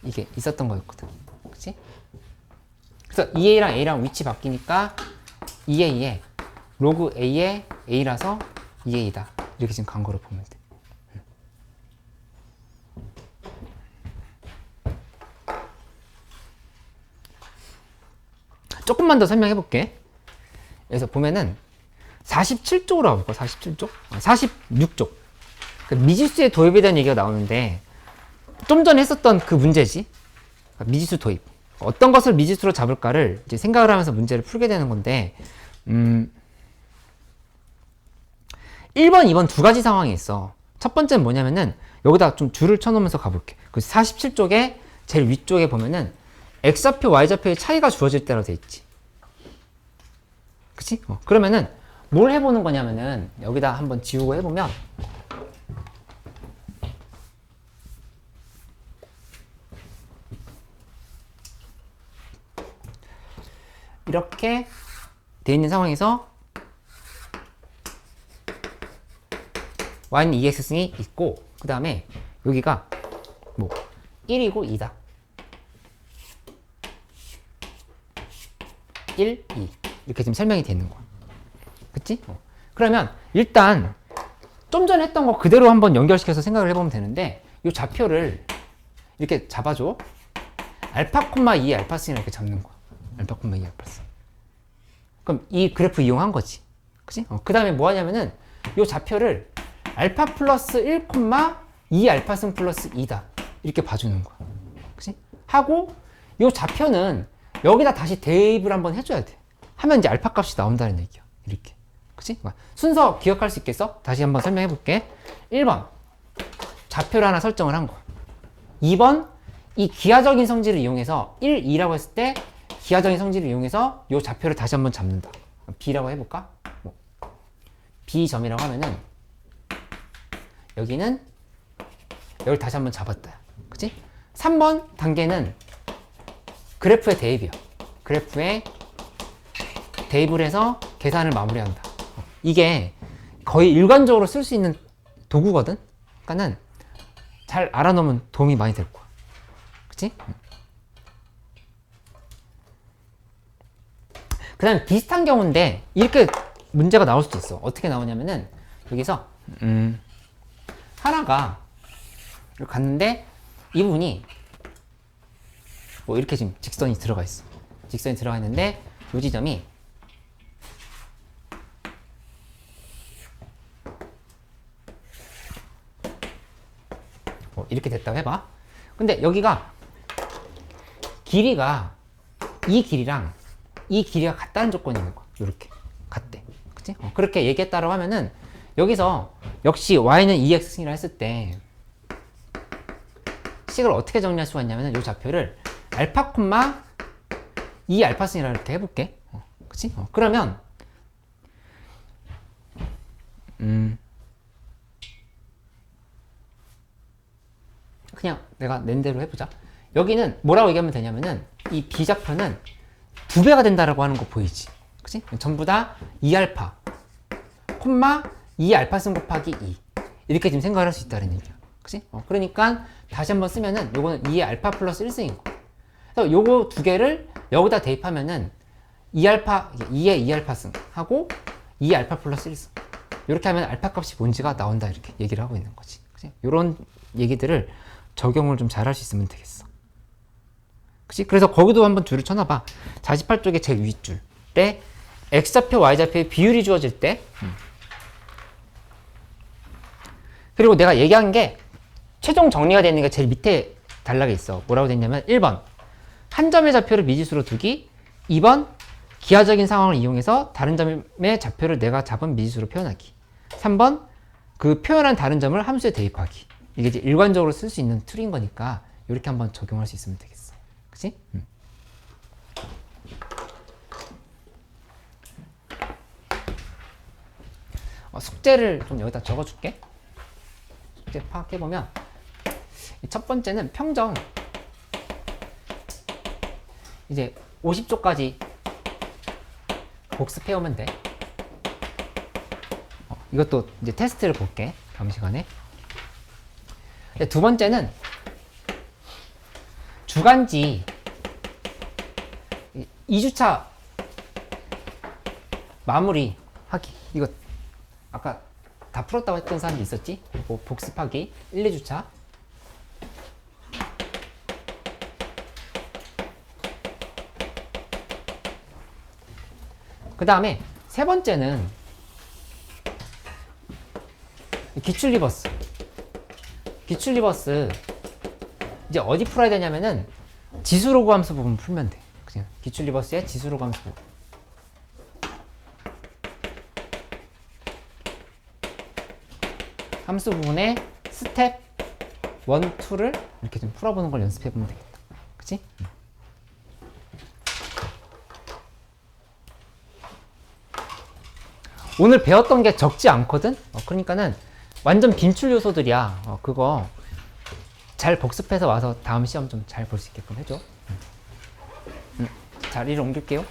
이게 있었던 거였거든. 그치? 그래서 2A랑 A랑 위치 바뀌니까 2A에 로그 A에 A라서 2A다. 이렇게 지금 간 거로 보면 돼. 조금만 더 설명해 볼게. 그래서 보면은 47쪽으로 가볼까? 47쪽? 46쪽. 그 미지수의 도입에 대한 얘기가 나오는데 좀 전에 했었던 그 문제지. 미지수 도입. 어떤 것을 미지수로 잡을까를 이제 생각을 하면서 문제를 풀게 되는 건데 1번, 2번 두 가지 상황이 있어. 첫 번째는 뭐냐면은 여기다 좀 줄을 쳐놓으면서 가볼게. 그 47쪽에 제일 위쪽에 보면은 X좌표, Y좌표의 차이가 주어질 때라고 돼 있지. 그치? 그러면은 뭘 해보는 거냐면은 여기다 한번 지우고 해보면 이렇게 돼 있는 상황에서 y는 2x승이 있고 그 다음에 여기가 뭐 1이고 2다. 1, 2 이렇게 지금 설명이 되는 거야. 그치? 그러면 일단 좀 전에 했던 거 그대로 한번 연결시켜서 생각을 해보면 되는데 이 좌표를 이렇게 잡아줘. 알파 콤마 2 알파승이라고 이렇게 잡는 거야. 알파 콤마 2 알파승. 그럼 이 그래프 이용한 거지. 그치? 그 다음에 뭐 하냐면은 이 좌표를 알파 플러스 1 콤마 2 알파승 플러스 2다. 이렇게 봐주는 거야. 그치? 하고 이 좌표는 여기다 다시 대입을 한번 해줘야 돼. 하면 이제 알파 값이 나온다는 얘기야. 이렇게. 그치? 순서 기억할 수 있겠어? 다시 한번 설명해 볼게. 1번. 좌표를 하나 설정을 한 거야. 2번. 이 기하적인 성질을 이용해서 1, 2라고 했을 때 기하적인 성질을 이용해서 이 좌표를 다시 한번 잡는다. B라고 해볼까? B점이라고 하면은 여기는 여기를 다시 한번 잡았다. 그치? 3번 단계는 그래프의 대입이야. 그래프에 대입을 해서 계산을 마무리한다. 이게 거의 일관적으로 쓸 수 있는 도구거든? 그러니까는 잘 알아놓으면 도움이 많이 될 거야. 그치? 그 다음에 비슷한 경우인데 이렇게 문제가 나올 수도 있어. 어떻게 나오냐면은 여기서 하나가 이렇게 갔는데 이 부분이 뭐 이렇게 지금 직선이 들어가 있어. 직선이 들어가 있는데 이 지점이 뭐 이렇게 됐다고 해봐. 근데 여기가 길이가 이 길이랑 이 길이가 같다는 조건이 있는 거야. 이렇게 같대. 그치? 그렇게 얘기했다라고 하면은 여기서 역시 y는 2x승이라 했을 때 식을 어떻게 정리할 수가 있냐면은 이 좌표를 알파 콤마 2 알파승이라 이렇게 해볼게. 그치? 그러면 그냥 내가 낸 대로 해보자. 여기는 뭐라고 얘기하면 되냐면은 이 B좌표는 2배가 된다라고 하는 거 보이지? 그치? 전부 다 2알파 콤마 2알파승 곱하기 2 이렇게 지금 생각을 할 수 있다는 얘기야. 그치? 그러니까 다시 한번 쓰면은 요거는 2의 알파 플러스 1승인 거. 그래서 요거 두 개를 여기다 대입하면은 2알파 2의 2알파승 하고 2알파 플러스 1승 이렇게 하면 알파 값이 뭔지가 나온다 이렇게 얘기를 하고 있는 거지. 그치? 요런 얘기들을 적용을 좀 잘 할 수 있으면 되겠어. 그치? 그래서 거기도 한번 줄을 쳐놔봐. 48쪽의 제일 윗줄 때 X좌표, Y좌표의 비율이 주어질 때 그리고 내가 얘기한 게 최종 정리가 되는 게 제일 밑에 단락에 있어. 뭐라고 됐냐면 1번 한 점의 좌표를 미지수로 두기 2번 기하적인 상황을 이용해서 다른 점의 좌표를 내가 잡은 미지수로 표현하기 3번 그 표현한 다른 점을 함수에 대입하기 이게 이제 일관적으로 쓸 수 있는 툴인 거니까 이렇게 한번 적용할 수 있으면 되겠어. 그치? 숙제를 좀 여기다 적어줄게. 숙제 파악해보면 첫 번째는 평정 이제 50쪽까지 복습해오면 돼. 이것도 이제 테스트를 볼게. 다음 시간에. 두 번째는 주간지 2주차 마무리 하기. 이거 아까 다 풀었다고 했던 사람이 있었지? 뭐 복습하기 1, 2주차. 그 다음에 세 번째는 기출 리버스. 기출 리버스 이제 어디 풀어야 되냐면은 지수로그 함수 부분 풀면 돼. 그냥 기출 리버스의 지수로그 함수 부분. 함수 부분의 스텝 1, 2를 이렇게 좀 풀어보는 걸 연습해 보면 되겠다. 그치? 오늘 배웠던 게 적지 않거든? 그러니까는 완전 빈출 요소들이야. 그거 잘 복습해서 와서 다음 시험 좀 잘 볼 수 있게끔 해줘. 자리를 옮길게요.